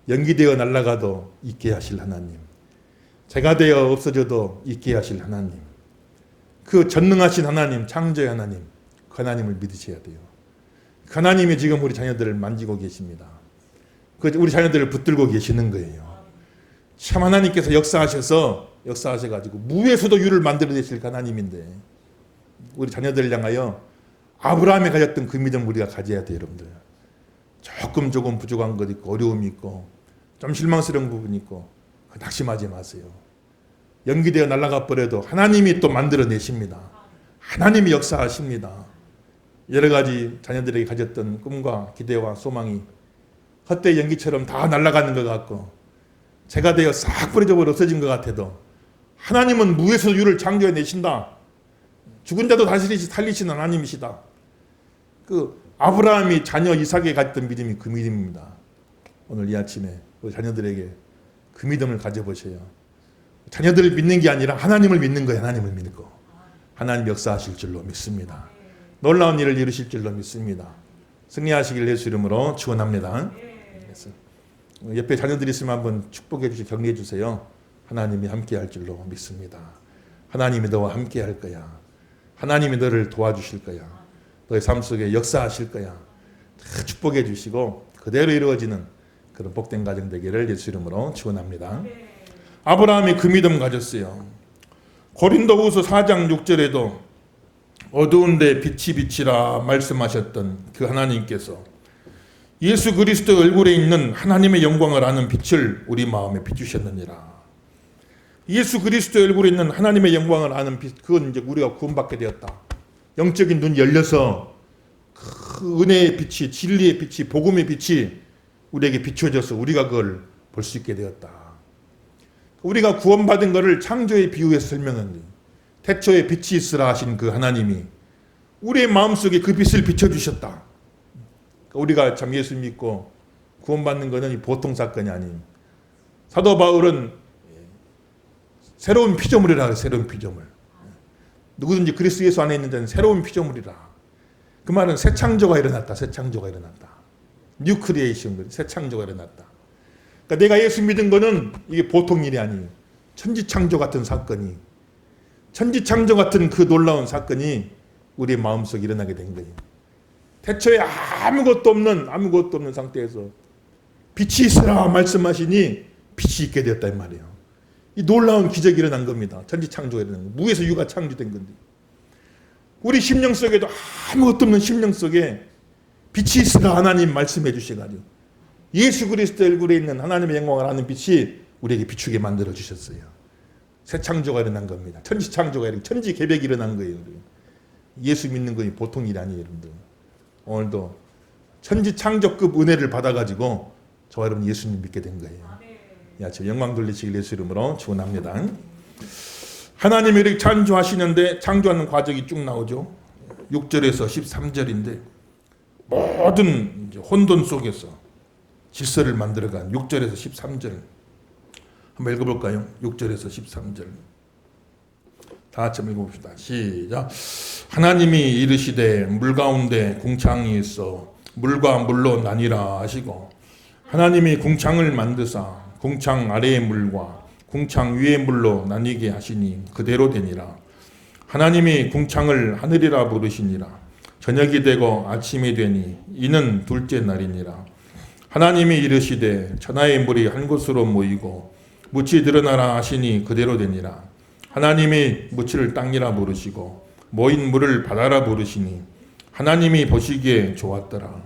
연기되어 날아가도 있게 하실 하나님, 재가 되어 없어져도 있게 하실 하나님, 그 전능하신 하나님, 창조의 하나님, 그 하나님을 믿으셔야 돼요. 그 하나님이 지금 우리 자녀들을 만지고 계십니다. 그 우리 자녀들을 붙들고 계시는 거예요. 참 하나님께서 역사하셔가지고 무에서도 유를 만들어내실 그 하나님인데 우리 자녀들을 향하여 아브라함이 가졌던 그 믿음 우리가 가져야 돼요, 여러분들. 조금 부족한 것 있고 어려움이 있고 좀 실망스러운 부분이 있고 낙심하지 마세요. 연기되어 날아가 버려도 하나님이 또 만들어내십니다. 하나님이 역사하십니다. 여러 가지 자녀들에게 가졌던 꿈과 기대와 소망이 헛되이 연기처럼 다 날아가는 것 같고 재가 되어 싹 뿌려져 버려 없어진 것 같아도 하나님은 무에서 유를 창조해내신다. 죽은 자도 다시 살리시는 하나님이시다. 그 아브라함이 자녀 이삭에 가졌던 믿음이 그 믿음입니다. 오늘 이 아침에 우리 자녀들에게 그 믿음을 가져보세요. 자녀들을 믿는 게 아니라 하나님을 믿는 거예요. 하나님을 믿고 하나님 역사하실 줄로 믿습니다. 놀라운 일을 이루실 줄로 믿습니다. 승리하시길 예수 이름으로 축원합니다. 옆에 자녀들이 있으면 한번 축복해 주시고 격려해 주세요. 하나님이 함께 할 줄로 믿습니다. 하나님이 너와 함께 할 거야. 하나님이 너를 도와주실 거야. 너의 삶 속에 역사하실 거야. 다 축복해 주시고 그대로 이루어지는 그런 복된 가정 되기를 예수 이름으로 축원합니다. 아브라함이 그 믿음 가졌어요. 고린도후서 4장 6절에도 어두운데 빛이 비치라 말씀하셨던 그 하나님께서 예수 그리스도의 얼굴에 있는 하나님의 영광을 아는 빛을 우리 마음에 비추셨느니라. 예수 그리스도의 얼굴에 있는 하나님의 영광을 아는 빛, 그건 이제 우리가 구원받게 되었다. 영적인 눈이 열려서 그 은혜의 빛이, 진리의 빛이, 복음의 빛이 우리에게 비춰져서 우리가 그걸 볼 수 있게 되었다. 우리가 구원받은 것을 창조의 비유에서 설명한 태초에 빛이 있으라 하신 그 하나님이 우리의 마음속에 그 빛을 비춰주셨다. 우리가 참 예수 믿고 구원받는 것은 보통 사건이 아닌, 사도 바울은 새로운 피조물이라 그래요. 새로운 피조물. 누구든지 그리스도 예수 안에 있는 자는 새로운 피조물이라. 그 말은 새 창조가 일어났다. 새 창조가 일어났다. 뉴 크리에이션, 새 창조가 일어났다. 그러니까 내가 예수 믿은 거는 이게 보통 일이 아니에요. 천지창조 같은 사건이, 천지창조 같은 그 놀라운 사건이 우리의 마음속에 일어나게 된 거예요. 태초에 아무것도 없는 상태에서 빛이 있으라 말씀하시니 빛이 있게 되었다 이 말이에요. 이 놀라운 기적이 일어난 겁니다. 천지창조가 일어난 거예요. 무에서 유가 창조된 건데, 우리 심령 속에도 아무것도 없는 심령 속에 빛이 있으라 하나님 말씀해 주셔가지고 예수 그리스도 얼굴에 있는 하나님의 영광을 아는 빛이 우리에게 비추게 만들어 주셨어요. 새 창조가 일어난 겁니다. 천지 창조가 일어난, 천지 개벽이 일어난 거예요. 예수 믿는 것이 보통 일이 아니에요, 여러분들. 오늘도 천지 창조급 은혜를 받아가지고 저와 여러분 예수님 믿게 된 거예요. 야채 영광 돌리시길 예수 이름으로 축원합니다. 하나님이 이렇게 창조하시는데 창조하는 과정이 쭉 나오죠. 6절에서 13절인데 모든 혼돈 속에서 질서를 만들어간 6절에서 13절 한번 읽어볼까요? 6절에서 13절 다 같이 한번 읽어봅시다. 시작. 하나님이 이르시되 물 가운데 궁창이 있어 물과 물로 나뉘라 하시고 하나님이 궁창을 만드사 궁창 아래의 물과 궁창 위의 물로 나뉘게 하시니 그대로 되니라. 하나님이 궁창을 하늘이라 부르시니라. 저녁이 되고 아침이 되니 이는 둘째 날이니라. 하나님이 이르시되 천하의 물이 한 곳으로 모이고 묻이 드러나라 하시니 그대로 되니라. 하나님이 묻을 땅이라 부르시고 모인 물을 바다라 부르시니 하나님이 보시기에 좋았더라.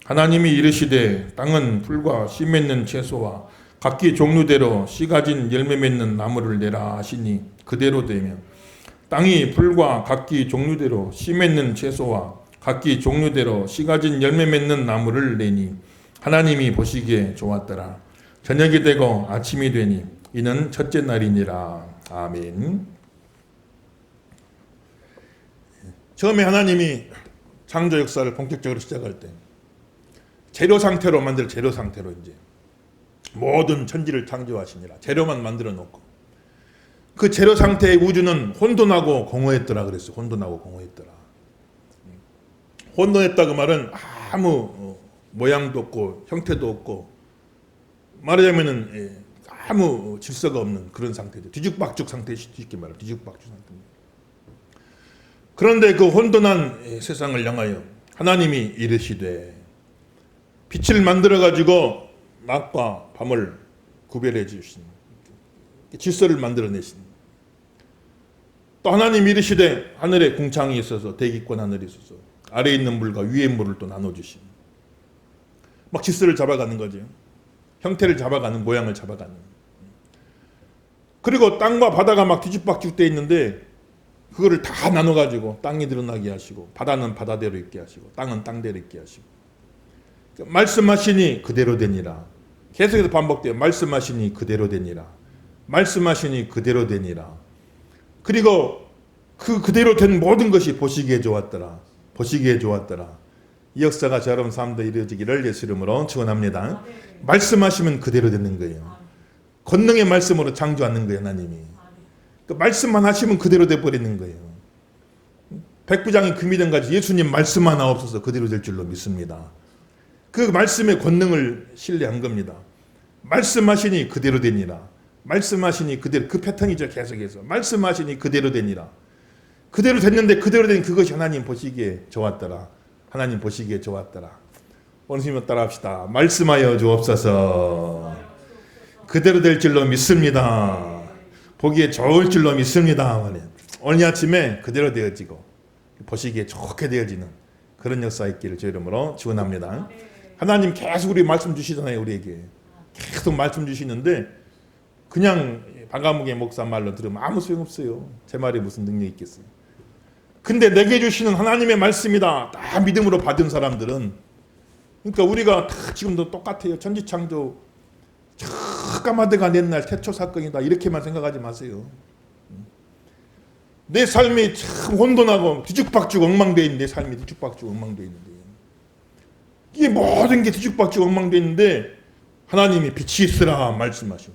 하나님이 이르시되 땅은 풀과 씨 맺는 채소와 각기 종류대로 씨 가진 열매 맺는 나무를 내라 하시니 그대로 되며 땅이 풀과 각기 종류대로 씨 맺는 채소와 각기 종류대로 씨 가진 열매 맺는 나무를 내니 하나님이 보시기에 좋았더라. 저녁이 되고 아침이 되니 이는 첫째 날이니라. 아멘. 처음에 하나님이 창조 역사를 본격적으로 시작할 때 재료 상태로 이제 모든 천지를 창조하시니라. 재료만 만들어 놓고 그 재료 상태의 우주는 혼돈하고 공허했더라 그랬어요. 혼돈하고 공허했더라. 혼돈했다 그 말은 아무 모양도 없고 형태도 없고 말하자면은 아무 질서가 없는 그런 상태죠. 뒤죽박죽 상태 쉽게 말하면 뒤죽박죽 상태입니다. 그런데 그 혼돈한 세상을 향하여 하나님이 이르시되 빛을 만들어 가지고 낮과 밤을 구별해 주신 질서를 만들어 내신 또 하나님 이르시되 하늘에 궁창이 있어서 대기권 하늘이 있어서 아래에 있는 물과 위에 물을 또 나눠 주신 막 질서를 잡아가는 거죠. 형태를 잡아가는 모양을 잡아가는. 그리고 땅과 바다가 막 뒤죽박죽 돼 있는데 그거를 다 나눠 가지고 땅이 드러나게 하시고 바다는 바다대로 있게 하시고 땅은 땅대로 있게 하시고 말씀하시니 그대로 되니라. 계속해서 반복돼요. 말씀하시니 그대로 되니라. 말씀하시니 그대로 되니라. 그리고 그 그대로 된 모든 것이 보시기에 좋았더라. 보시기에 좋았더라. 이 역사가 저 여러분 삶도 이루어지기를 예수 이름으로 축원합니다. 말씀하시면 그대로 되는 거예요. 권능의 말씀으로 창조하는 거예요. 하나님이. 그 말씀만 하시면 그대로 돼버리는 거예요. 백부장이 금이든 가지 예수님 말씀 하나 없어서 그대로 될 줄로 믿습니다. 그 말씀의 권능을 신뢰한 겁니다. 말씀하시니 그대로 되니라. 말씀하시니 그대로, 그 패턴이죠. 계속해서 말씀하시니 그대로 되니라. 그대로 됐는데 그대로 된 그것이 하나님 보시기에 좋았더라. 하나님 보시기에 좋았더라. 오늘 주님 따라 합시다. 말씀하여 주옵소서. 그대로 될 줄로 믿습니다. 보기에 좋을 줄로 믿습니다. 오늘 아침에 그대로 되어지고 보시기에 좋게 되어지는 그런 역사 있기를 주 이름으로 축원합니다. 하나님 계속 우리 말씀 주시잖아요. 우리에게 계속 말씀 주시는데 그냥 방가무개 목사 말로 들으면 아무 소용없어요. 제 말이 무슨 능력이 있겠어요. 근데 내게 주시는 하나님의 말씀이다 다 믿음으로 받은 사람들은 그러니까 우리가 다 지금도 똑같아요. 천지창조 까마드가 낸날 태초 사건이다 이렇게만 생각하지 마세요. 내 삶이 참 혼돈하고 뒤죽박죽 엉망되어 있는데, 삶이 뒤죽박죽 엉망되어 있는데, 이게 모든 게 뒤죽박죽 엉망되어 있는데 하나님이 빛이 있으라 말씀하시고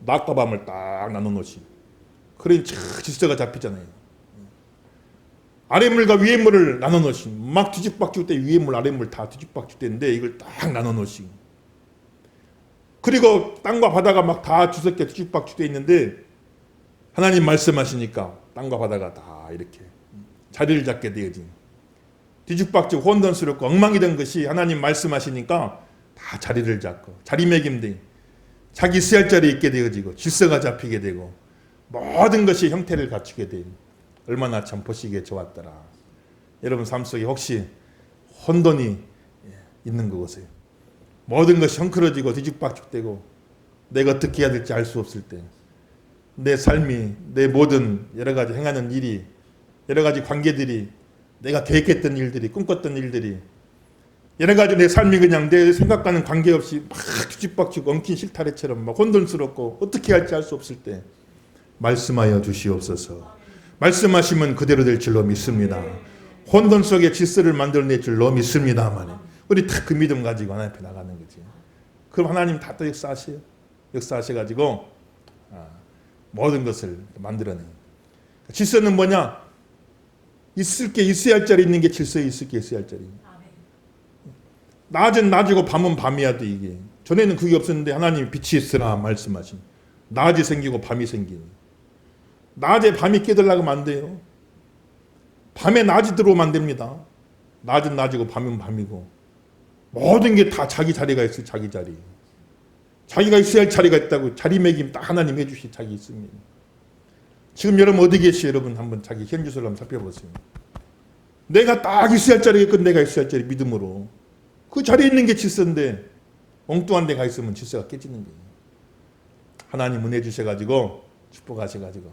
낮과 밤을 딱 나눠놓으시. 그러니 질서가 잡히잖아요. 아랫물과 위에물을 나눠놓으신, 막 뒤죽박죽 때 위에물 아랫물 다 뒤죽박죽 때인데 이걸 딱 나눠놓으신. 그리고 땅과 바다가 막 다 주석게 뒤죽박죽 돼 있는데 하나님 말씀하시니까 땅과 바다가 다 이렇게 자리를 잡게 되어진, 뒤죽박죽 혼돈스럽고 엉망이 된 것이 하나님 말씀하시니까 다 자리를 잡고 자리매김돼 자기 있어야 할 자리에 있게 되어지고 질서가 잡히게 되고 모든 것이 형태를 갖추게 된, 얼마나 참 보시기에 좋았더라. 여러분 삶 속에 혹시 혼돈이 있는 그곳에 모든 것이 헝클어지고 뒤죽박죽되고 내가 어떻게 해야 될지 알 수 없을 때, 내 삶이, 내 모든 여러 가지 행하는 일이, 여러 가지 관계들이, 내가 계획했던 일들이, 꿈꿨던 일들이, 여러 가지 내 삶이 그냥 내 생각과는 관계없이 막 뒤죽박죽 엉킨 실타래처럼 막 혼돈스럽고 어떻게 할지 알 수 없을 때 말씀하여 주시옵소서. 말씀하시면 그대로 될 줄로 믿습니다. 혼돈 속에 질서를 만들어낼 줄로 믿습니다만 우리 딱 그 믿음 가지고 하나님 앞에 나가는 거지. 그럼 하나님 다 또 역사하세요. 역사하셔가지고 모든 것을 만들어내는. 질서는 뭐냐? 있을 게 있어야 할 자리 있는 게 질서에 있을 게 있어야 할 자리. 낮은 낮이고 밤은 밤이야 돼 이게. 전에는 그게 없었는데 하나님이 빛이 있으라 말씀하신. 낮이 생기고 밤이 생기는. 낮에 밤이 끼들라고 하면 안 돼요. 밤에 낮이 들어오면 안 됩니다. 낮은 낮이고 밤은 밤이고 모든 게 다 자기 자리가 있어요. 자기 자리. 자기가 있어야 할 자리가 있다고 자리매김 딱 하나님 해주시 자기 있습니다. 지금 여러분 어디 계시요? 여러분 한번 자기 현주소를 한번 살펴보세요. 내가 딱 있어야 할 자리가 있고 내가 있어야 할 자리 믿음으로 그 자리에 있는 게 질서인데 엉뚱한 데 가 있으면 질서가 깨지는 거예요. 하나님 은혜 주셔가지고 축복하셔가지고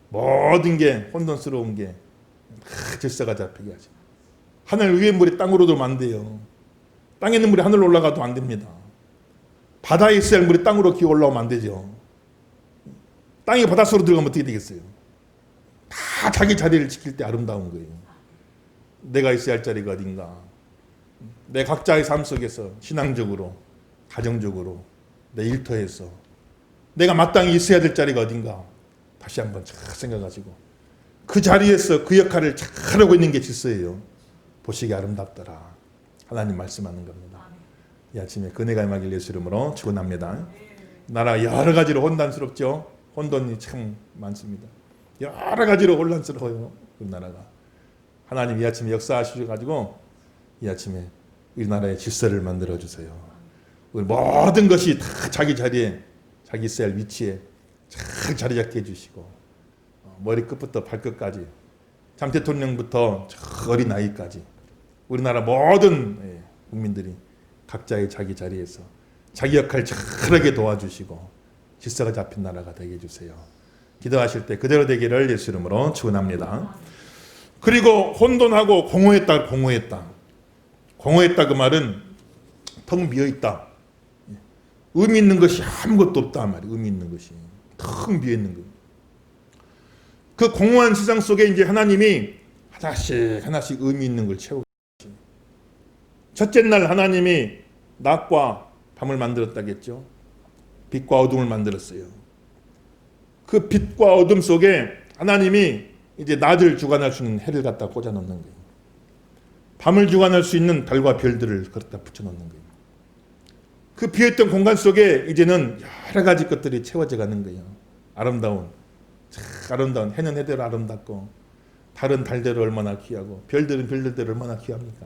모든 게 혼돈스러운 게 질서가 잡히게 하죠. 하늘 위에 물이 땅으로 들어오면 안 돼요. 땅에 있는 물이 하늘로 올라가도 안 됩니다. 바다에 있어야 할 물이 땅으로 기어 올라오면 안 되죠. 땅이 바닷속으로 들어가면 어떻게 되겠어요? 다 자기 자리를 지킬 때 아름다운 거예요. 내가 있어야 할 자리가 어딘가. 내 각자의 삶 속에서 신앙적으로, 가정적으로, 내 일터에서 내가 마땅히 있어야 될 자리가 어딘가 다시 한번 잘 생각하시고 그 자리에서 그 역할을 잘하고 있는 게 질서예요. 보시기 아름답더라. 하나님 말씀하는 겁니다. 이 아침에 은혜가 임하길 예수 이름으로 축원합니다. 나라 여러 가지로 혼란스럽죠. 혼돈이 참 많습니다. 여러 가지로 혼란스러워요. 우리나라가. 하나님 이 아침에 역사하셔가지고 이 아침에 우리나라의 질서를 만들어주세요. 우리 모든 것이 다 자기 자리에 자기 있어야 할 위치에 잘 자리 잡게 해주시고 머리끝부터 발끝까지 참 대통령부터 저 어린아이까지 우리나라 모든 국민들이 각자의 자기 자리에서 자기 역할 잘하게 도와주시고 질서가 잡힌 나라가 되게 해주세요. 기도하실 때 그대로 되기를 예수 이름으로 축원합니다. 그리고 혼돈하고 공허했다. 공허했다 그 말은 텅 비어있다. 의미 있는 것이 아무것도 없다 말이에요. 의미 있는 것이 텅 비어있는 거예요. 그 공허한 세상 속에 이제 하나님이 하나씩 의미 있는 걸 채우고 계십니다. 첫째 날 하나님이 낮과 밤을 만들었다겠죠. 빛과 어둠을 만들었어요. 그 빛과 어둠 속에 하나님이 이제 낮을 주관할 수 있는 해를 갖다 꽂아 놓는 거예요. 밤을 주관할 수 있는 달과 별들을 갖다 붙여 놓는 거예요. 그 비어있던 공간 속에 이제는 여러 가지 것들이 채워져 가는 거예요. 아름다운 해는 해대로 아름답고 달은 달대로 얼마나 귀하고 별들은 별들대로 얼마나 귀합니까?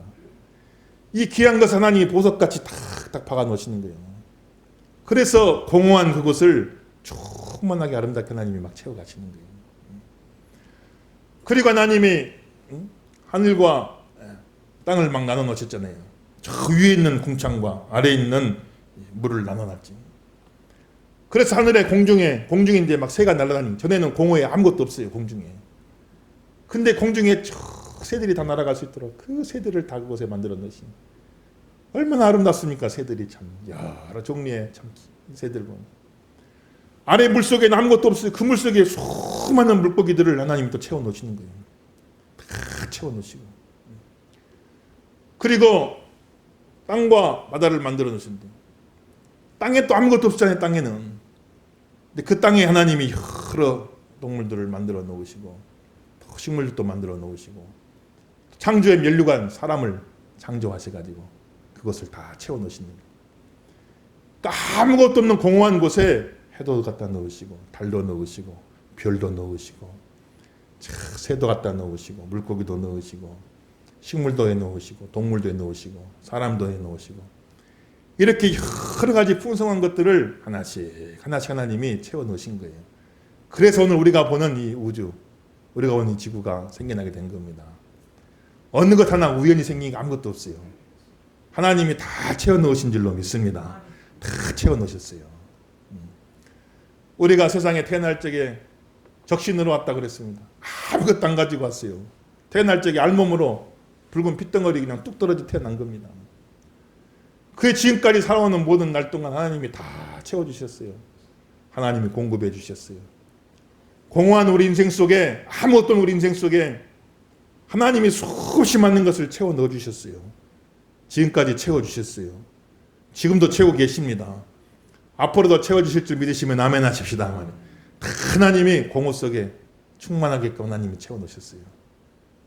이 귀한 것을 하나님이 보석같이 탁탁 박아 놓으시는 거예요. 그래서 공허한 그곳을 충만하게 아름답게 하나님이 막 채워가시는 거예요. 그리고 하나님이 하늘과 땅을 막 나눠 놓으셨잖아요. 저 위에 있는 궁창과 아래에 있는 물을 나눠 놨지. 그래서 하늘에 공중에 이제 막 새가 날아다니는, 전에는 공허에 아무것도 없어요. 공중에. 근데 공중에 저 새들이 다 날아갈 수 있도록 그 새들을 다 그곳에 만들어 놓으신, 얼마나 아름답습니까? 새들이 참 여러 종류의 참 새들 보면 아래 물속에는 아무것도 없어요. 그 물속에 수많은 물고기들을 하나님이 또 채워 놓으시는 거예요. 다 채워 놓으시고 그리고 땅과 바다를 만들어 놓으신대. 땅에 또 아무것도 없잖아요. 땅에는. 근데 그 땅에 하나님이 여러 동물들을 만들어 놓으시고 식물들도 만들어 놓으시고 창조의 면류관 사람을 창조하셔가지고 그것을 다 채워 넣으시는 거예요. 아무것도 없는 공허한 곳에 해도 갖다 넣으시고 달도 넣으시고 별도 넣으시고 새도 갖다 넣으시고 물고기도 넣으시고 식물도 해 넣으시고 동물도 해 넣으시고 사람도 해 넣으시고 이렇게 여러 가지 풍성한 것들을 하나씩 하나님이 채워 넣으신 거예요. 그래서 오늘 우리가 보는 이 우주, 우리가 보는 이 지구가 생겨나게 된 겁니다. 어느 것 하나 우연히 생긴 게 아무것도 없어요. 하나님이 다 채워 넣으신 줄로 믿습니다. 다 채워 넣으셨어요. 우리가 세상에 태어날 적에 적신으로 왔다 그랬습니다. 아무것도 안 가지고 왔어요. 태어날 적에 알몸으로 붉은 핏덩어리 그냥 뚝 떨어져 태어난 겁니다. 그 지금까지 살아오는 모든 날 동안 하나님이 다 채워주셨어요. 하나님이 공급해 주셨어요. 공허한 우리 인생 속에 아무것도 없는 우리 인생 속에 하나님이 수없이 많은 것을 채워 넣어주셨어요. 지금까지 채워주셨어요. 지금도 채우고 계십니다. 앞으로도 채워주실 줄 믿으시면 아멘 하십시다. 하나님이 공허 속에 충만하게끔 하나님이 채워놓으셨어요.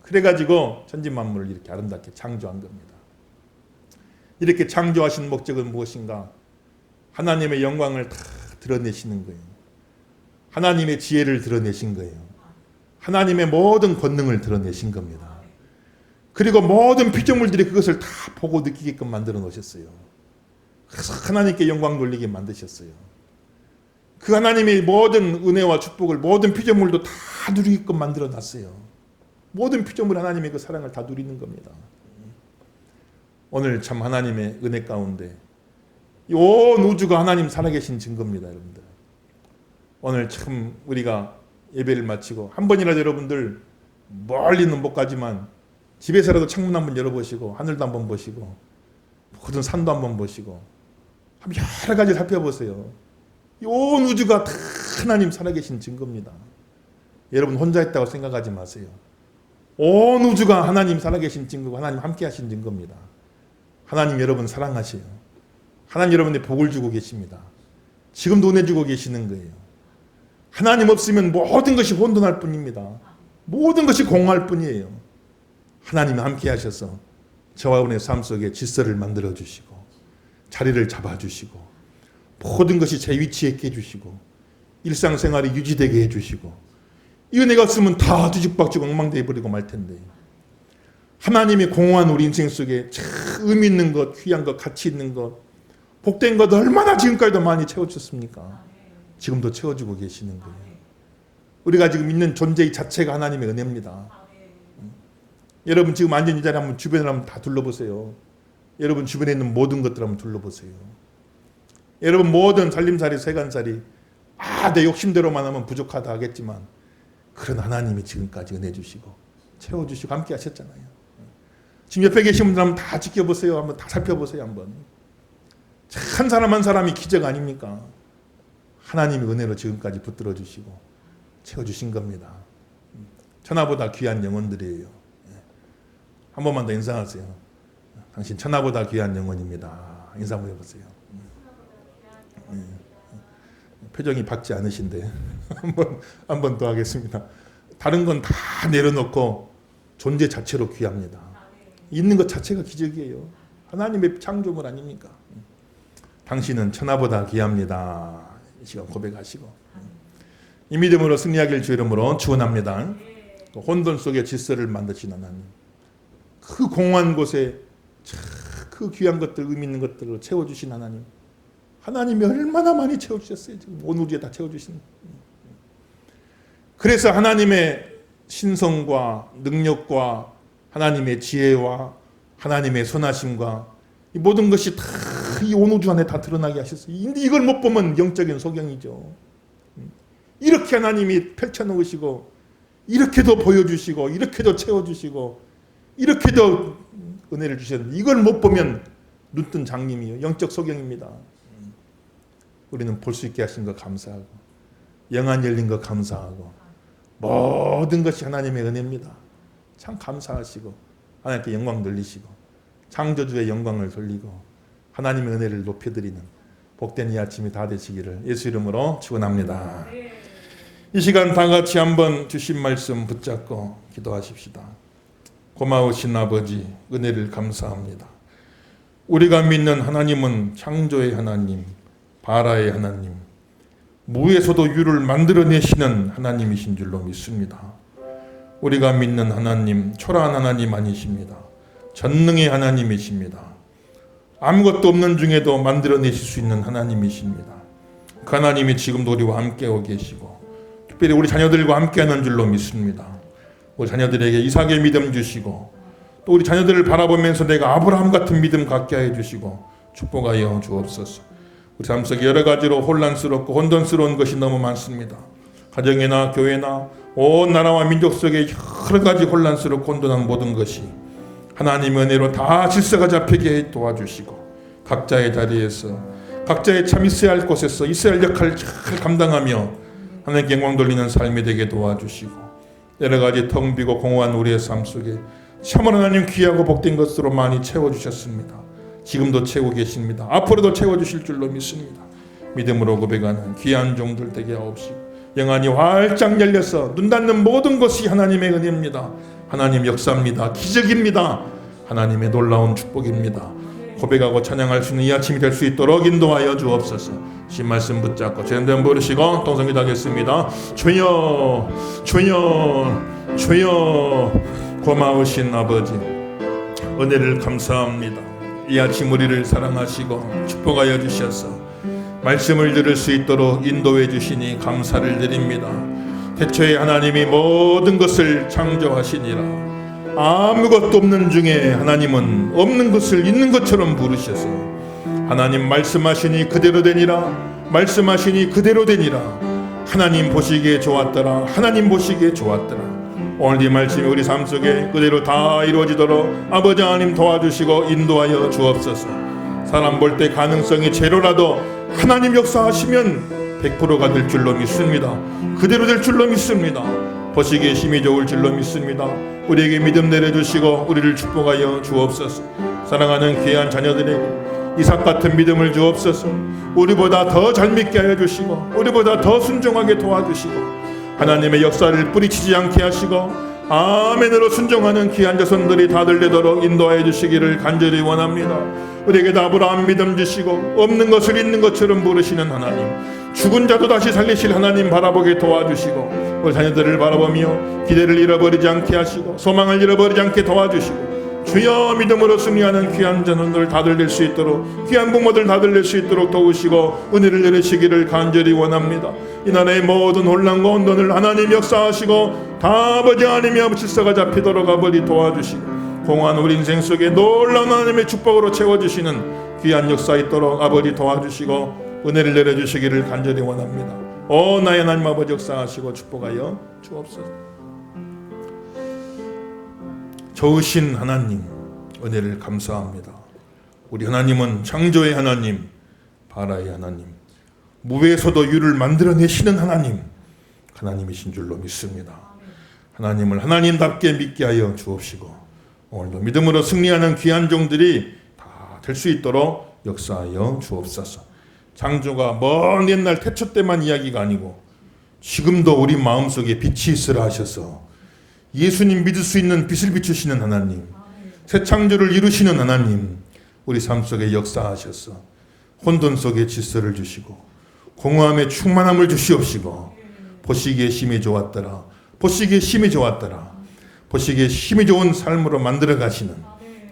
그래가지고 천지만물을 이렇게 아름답게 창조한 겁니다. 이렇게 창조하신 목적은 무엇인가? 하나님의 영광을 다 드러내시는 거예요. 하나님의 지혜를 드러내신 거예요. 하나님의 모든 권능을 드러내신 겁니다. 그리고 모든 피조물들이 그것을 다 보고 느끼게끔 만들어 놓으셨어요. 그래서 하나님께 영광 돌리게 만드셨어요. 그 하나님의 모든 은혜와 축복을 모든 피조물도 다 누리게끔 만들어 놨어요. 모든 피조물 하나님의 그 사랑을 다 누리는 겁니다. 오늘 참 하나님의 은혜 가운데 온 우주가 하나님 살아계신 증거입니다. 여러분들 오늘 참 우리가 예배를 마치고 한 번이라도 여러분들 멀리는 못 가지만 집에서라도 창문 한번 열어보시고 하늘도 한번 보시고 모든 산도 한번 보시고 한번 여러 가지 살펴보세요. 온 우주가 다 하나님 살아계신 증거입니다. 여러분 혼자 있다고 생각하지 마세요. 온 우주가 하나님 살아계신 증거고 하나님 함께 하신 증거입니다. 하나님 여러분 사랑하세요. 하나님 여러분의 복을 주고 계십니다. 지금도 은혜 주고 계시는 거예요. 하나님 없으면 모든 것이 혼돈할 뿐입니다. 모든 것이 공허할 뿐이에요. 하나님이 함께 하셔서 저와 여러분의 삶 속에 질서를 만들어 주시고 자리를 잡아 주시고 모든 것이 제 위치에 있게 해주시고 일상생활이 유지되게 해주시고 이 은혜가 없으면 다 뒤죽박죽 엉망되어 버리고 말 텐데 하나님이 공허한 우리 인생 속에 참 의미 있는 것, 귀한 것, 가치 있는 것, 복된 것 얼마나 지금까지도 많이 채워주셨습니까? 지금도 채워주고 계시는 거예요. 우리가 지금 있는 존재 자체가 하나님의 은혜입니다. 여러분 지금 앉은 이 자리에 한번 주변을 한번 다 둘러보세요. 여러분 주변에 있는 모든 것들 한번 둘러보세요. 여러분 모든 살림살이 세간살이 내 욕심대로만 하면 부족하다 하겠지만 그런 하나님이 지금까지 은혜 주시고 채워주시고 함께 하셨잖아요. 지금 옆에 계신 분들 한번 다 지켜보세요. 한번 다 살펴보세요. 한번 한 사람 한 사람이 기적 아닙니까? 하나님의 은혜로 지금까지 붙들어 주시고 채워주신 겁니다. 천하보다 귀한 영혼들이에요. 한 번만 더 인사하세요. 당신 천하보다 귀한 영혼입니다. 인사 한번 해보세요. 표정이 밝지 않으신데 한 번 더 하겠습니다. 다른 건 다 내려놓고 존재 자체로 귀합니다. 있는 것 자체가 기적이에요. 하나님의 창조물 아닙니까? 당신은 천하보다 귀합니다. 이 시간 고백하시고 이 믿음으로 승리하길 주 이름으로 축원합니다. 혼돈 속에 질서를 만드신 하나님, 그 공허한 곳에 그 귀한 것들, 의미 있는 것들을 채워주신 하나님, 하나님이 얼마나 많이 채워주셨어요. 지금 온 우주에 다 채워주신. 그래서 하나님의 신성과 능력과 하나님의 지혜와 하나님의 선하심과 이 모든 것이 다 이 온 우주 안에 다 드러나게 하셨어요. 근데 이걸 못 보면 영적인 소경이죠. 이렇게 하나님이 펼쳐놓으시고 이렇게도 보여주시고 이렇게도 채워주시고 이렇게도 은혜를 주셨는데 이걸 못 보면 눈뜬 장님이요. 영적 소경입니다. 우리는 볼 수 있게 하신 것 감사하고 영안 열린 것 감사하고 모든 것이 하나님의 은혜입니다. 참 감사하시고 하나님께 영광 돌리시고 창조주의 영광을 돌리고 하나님의 은혜를 높여드리는 복된 이 아침이 다 되시기를 예수 이름으로 축원합니다. 이 시간 다 같이 한번 주신 말씀 붙잡고 기도하십시다. 고마우신 아버지, 은혜를 감사합니다. 우리가 믿는 하나님은 창조의 하나님, 바라의 하나님, 무에서도 유를 만들어내시는 하나님이신 줄로 믿습니다. 우리가 믿는 하나님, 초라한 하나님 아니십니다. 전능의 하나님이십니다. 아무것도 없는 중에도 만들어내실 수 있는 하나님이십니다. 그 하나님이 지금도 우리와 함께하고 계시고 특별히 우리 자녀들과 함께하는 줄로 믿습니다. 우리 자녀들에게 이삭의 믿음 주시고 또 우리 자녀들을 바라보면서 내가 아브라함 같은 믿음 갖게 해 주시고 축복하여 주옵소서. 우리 삶 속에 여러 가지로 혼란스럽고 혼돈스러운 것이 너무 많습니다. 가정이나 교회나 온 나라와 민족 속에 여러 가지 혼란스럽고 혼돈한 모든 것이 하나님의 은혜로 다 질서가 잡히게 도와주시고 각자의 자리에서 각자의 참 있어야 할 곳에서 있어야 할 역할을 잘 감당하며 하나님께 영광 돌리는 삶이 되게 도와주시고 여러 가지 텅 비고 공허한 우리의 삶 속에 참으로 하나님 귀하고 복된 것으로 많이 채워주셨습니다. 지금도 채우고 계십니다. 앞으로도 채워주실 줄로 믿습니다. 믿음으로 고백하는 귀한 종들 되게 하옵시고 영안이 활짝 열려서 눈 닫는 모든 것이 하나님의 은혜입니다. 하나님 역사입니다. 기적입니다. 하나님의 놀라운 축복입니다. 고백하고 찬양할 수 있는 이 아침이 될 수 있도록 인도하여 주옵소서. 신 말씀 붙잡고 제대로 부르시고 동성기도 하겠습니다. 주여 주여 주여 고마우신 아버지 은혜를 감사합니다. 이 아침 우리를 사랑하시고 축복하여 주셔서 말씀을 들을 수 있도록 인도해 주시니 감사를 드립니다. 태초에 하나님이 모든 것을 창조하시니라. 아무것도 없는 중에 하나님은 없는 것을 있는 것처럼 부르셔서 하나님 말씀하시니 그대로 되니라. 말씀하시니 그대로 되니라. 하나님 보시기에 좋았더라. 하나님 보시기에 좋았더라. 오늘 이 말씀이 우리 삶 속에 그대로 다 이루어지도록 아버지 하나님 도와주시고 인도하여 주옵소서. 사람 볼 때 가능성이 제로라도 하나님 역사하시면 100%가 될 줄로 믿습니다. 그대로 될 줄로 믿습니다. 보시기에 힘이 좋을 줄로 믿습니다. 우리에게 믿음 내려주시고 우리를 축복하여 주옵소서. 사랑하는 귀한 자녀들에게 이삭 같은 믿음을 주옵소서. 우리보다 더 잘 믿게 하여 주시고 우리보다 더 순종하게 도와주시고 하나님의 역사를 뿌리치지 않게 하시고 아멘으로 순종하는 귀한 자손들이 다들 되도록 인도하여 주시기를 간절히 원합니다. 우리에게 아브라함 믿음 주시고 없는 것을 있는 것처럼 부르시는 하나님, 죽은 자도 다시 살리실 하나님 바라보게 도와주시고 우리 자녀들을 바라보며 기대를 잃어버리지 않게 하시고 소망을 잃어버리지 않게 도와주시고 주여 믿음으로 승리하는 귀한 자손들 다들 될 수 있도록 귀한 부모들 다들 될 수 있도록 도우시고 은혜를 내리시기를 간절히 원합니다. 이 나라의 모든 혼란과 혼돈을 하나님 역사하시고 다 아버지 하나님의 질서가 잡히도록 아버지 도와주시고 공허한 우리 인생 속에 놀라운 하나님의 축복으로 채워주시는 귀한 역사 있도록 아버지 도와주시고 은혜를 내려주시기를 간절히 원합니다. 오 나의 하나님 아버지 역사하시고 축복하여 주옵소서. 좋으신 하나님 은혜를 감사합니다. 우리 하나님은 창조의 하나님, 바라의 하나님, 무에서도 유를 만들어내시는 하나님이신 줄로 믿습니다. 하나님을 하나님답게 믿게 하여 주옵시고 오늘도 믿음으로 승리하는 귀한 종들이 다 될 수 있도록 역사하여 주옵소서. 창조가 먼 옛날 태초 때만 이야기가 아니고 지금도 우리 마음속에 빛이 있으라 하셔서 예수님 믿을 수 있는 빛을 비추시는 하나님, 새 창조를 이루시는 하나님, 우리 삶 속에 역사하셔서 혼돈 속에 질서를 주시고 공허함에 충만함을 주시옵시고 보시기에 힘이 좋았더라. 보시기에 힘이 좋았더라. 보시기에 힘이 좋은 삶으로 만들어 가시는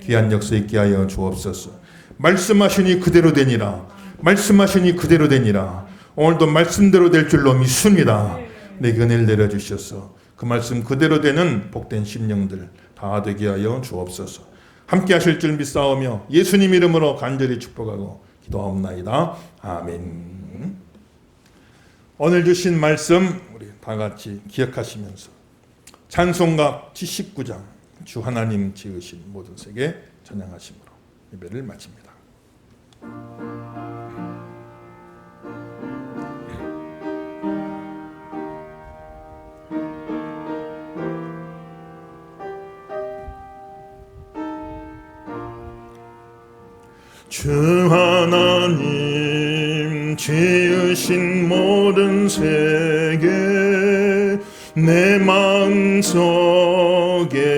귀한 역사 있게 하여 주옵소서. 말씀하시니 그대로 되니라. 말씀하시니 그대로 되니라. 오늘도 말씀대로 될 줄로 믿습니다. 내게 은혜를 내려주셔서 그 말씀 그대로 되는 복된 심령들 다 되게 하여 주옵소서. 함께 하실 줄 믿사오며 예수님 이름으로 간절히 축복하고 기도하옵나이다. 아멘. 오늘 주신 말씀 우리 다 같이 기억하시면서 찬송가 79장 주 하나님 지으신 모든 세계 찬양하심으로 예배를 마칩니다. 주 하나님 지으신 모든 세계 내 마음속에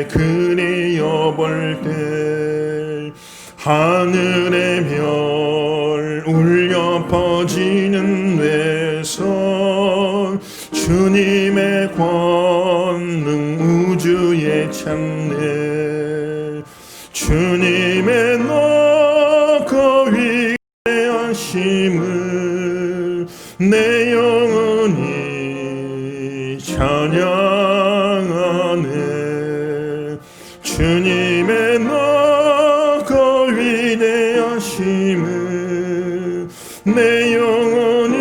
그리어볼 때 하늘의 별 울려 퍼지는 외성 주님의 권능 우주에 찬네 주님의 높고 위대하심을 내 영혼이 찬양하네 주님의 높고 위대하심을 내 영혼이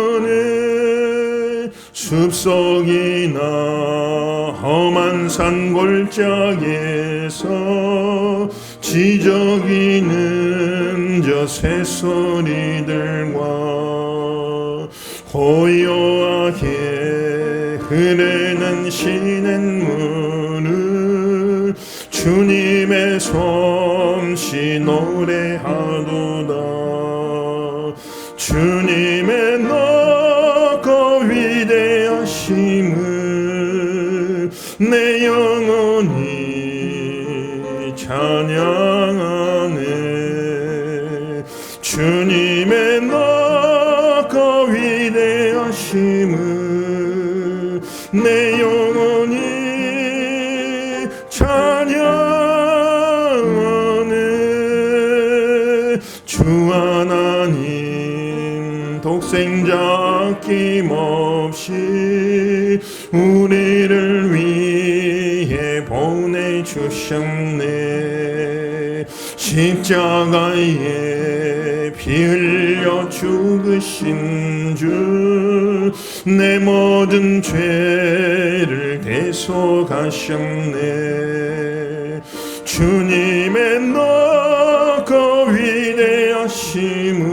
찬양하네 숲속이나 험한 산골짜기에서 지저귀는 저 새소리들과 고요하게 흐르는 시냇물을 주님의 솜씨 노래하도다 주님의 높고 위대하심을 내 영혼이 찬양하네 주님의 높고 위대하심을 내 영혼이 찬양하네 주 하나님 독생자 아낌없이 우리를 위해 보내주셨네 십자가에 피 흘려 죽으신 주 내 모든 죄를 대속하셨네 주님의 높고 위대하심을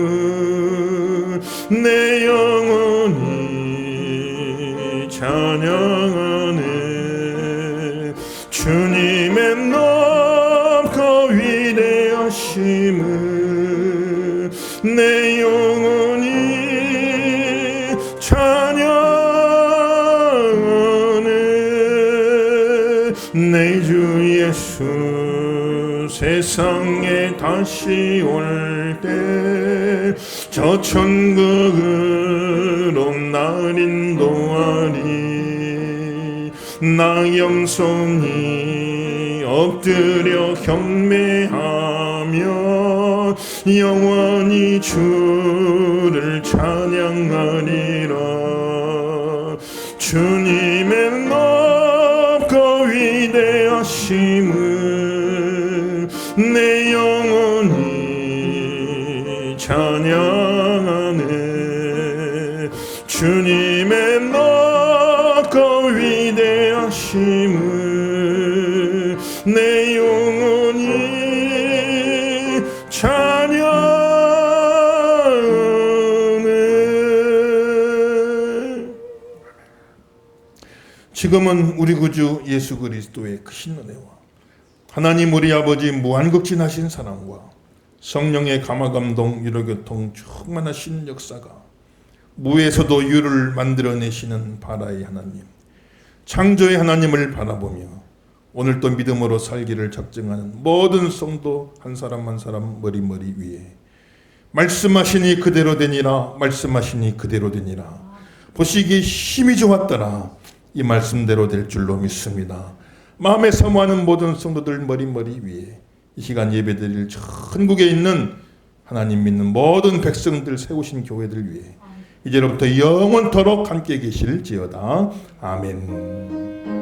내 영혼이 찬양하네 주님의 높고 위대하심을 내 영혼이 찬양하네 내 주 예수 세상에 다시 올 때 저 천국으로 날 인도하리 나 영손이 엎드려 경배하며 영원히 주를 찬양하리라 주님의 높고 위대하심을 내 영혼이 찬양하네 주님의 높고 위대하심을 내 영혼이 찬양하네 지금은 우리 구주 예수 그리스도의 크신 은혜와 하나님 우리 아버지 무한극진하신 사랑과 성령의 감화감동 위로교통 충만하신 역사가 무에서도 유를 만들어내시는 바라의 하나님 창조의 하나님을 바라보며 오늘도 믿음으로 살기를 작정하는 모든 성도 한 사람 한 사람 머리머리 위에 말씀하시니 그대로 되니라 말씀하시니 그대로 되니라 보시기에 힘이 좋았더라 이 말씀대로 될 줄로 믿습니다. 마음에 사모하는 모든 성도들 머리머리 위에 이 시간 예배드릴 천국에 있는 하나님 믿는 모든 백성들 세우신 교회들 위해 이제로부터 영원토록 함께 계실지어다. 아멘.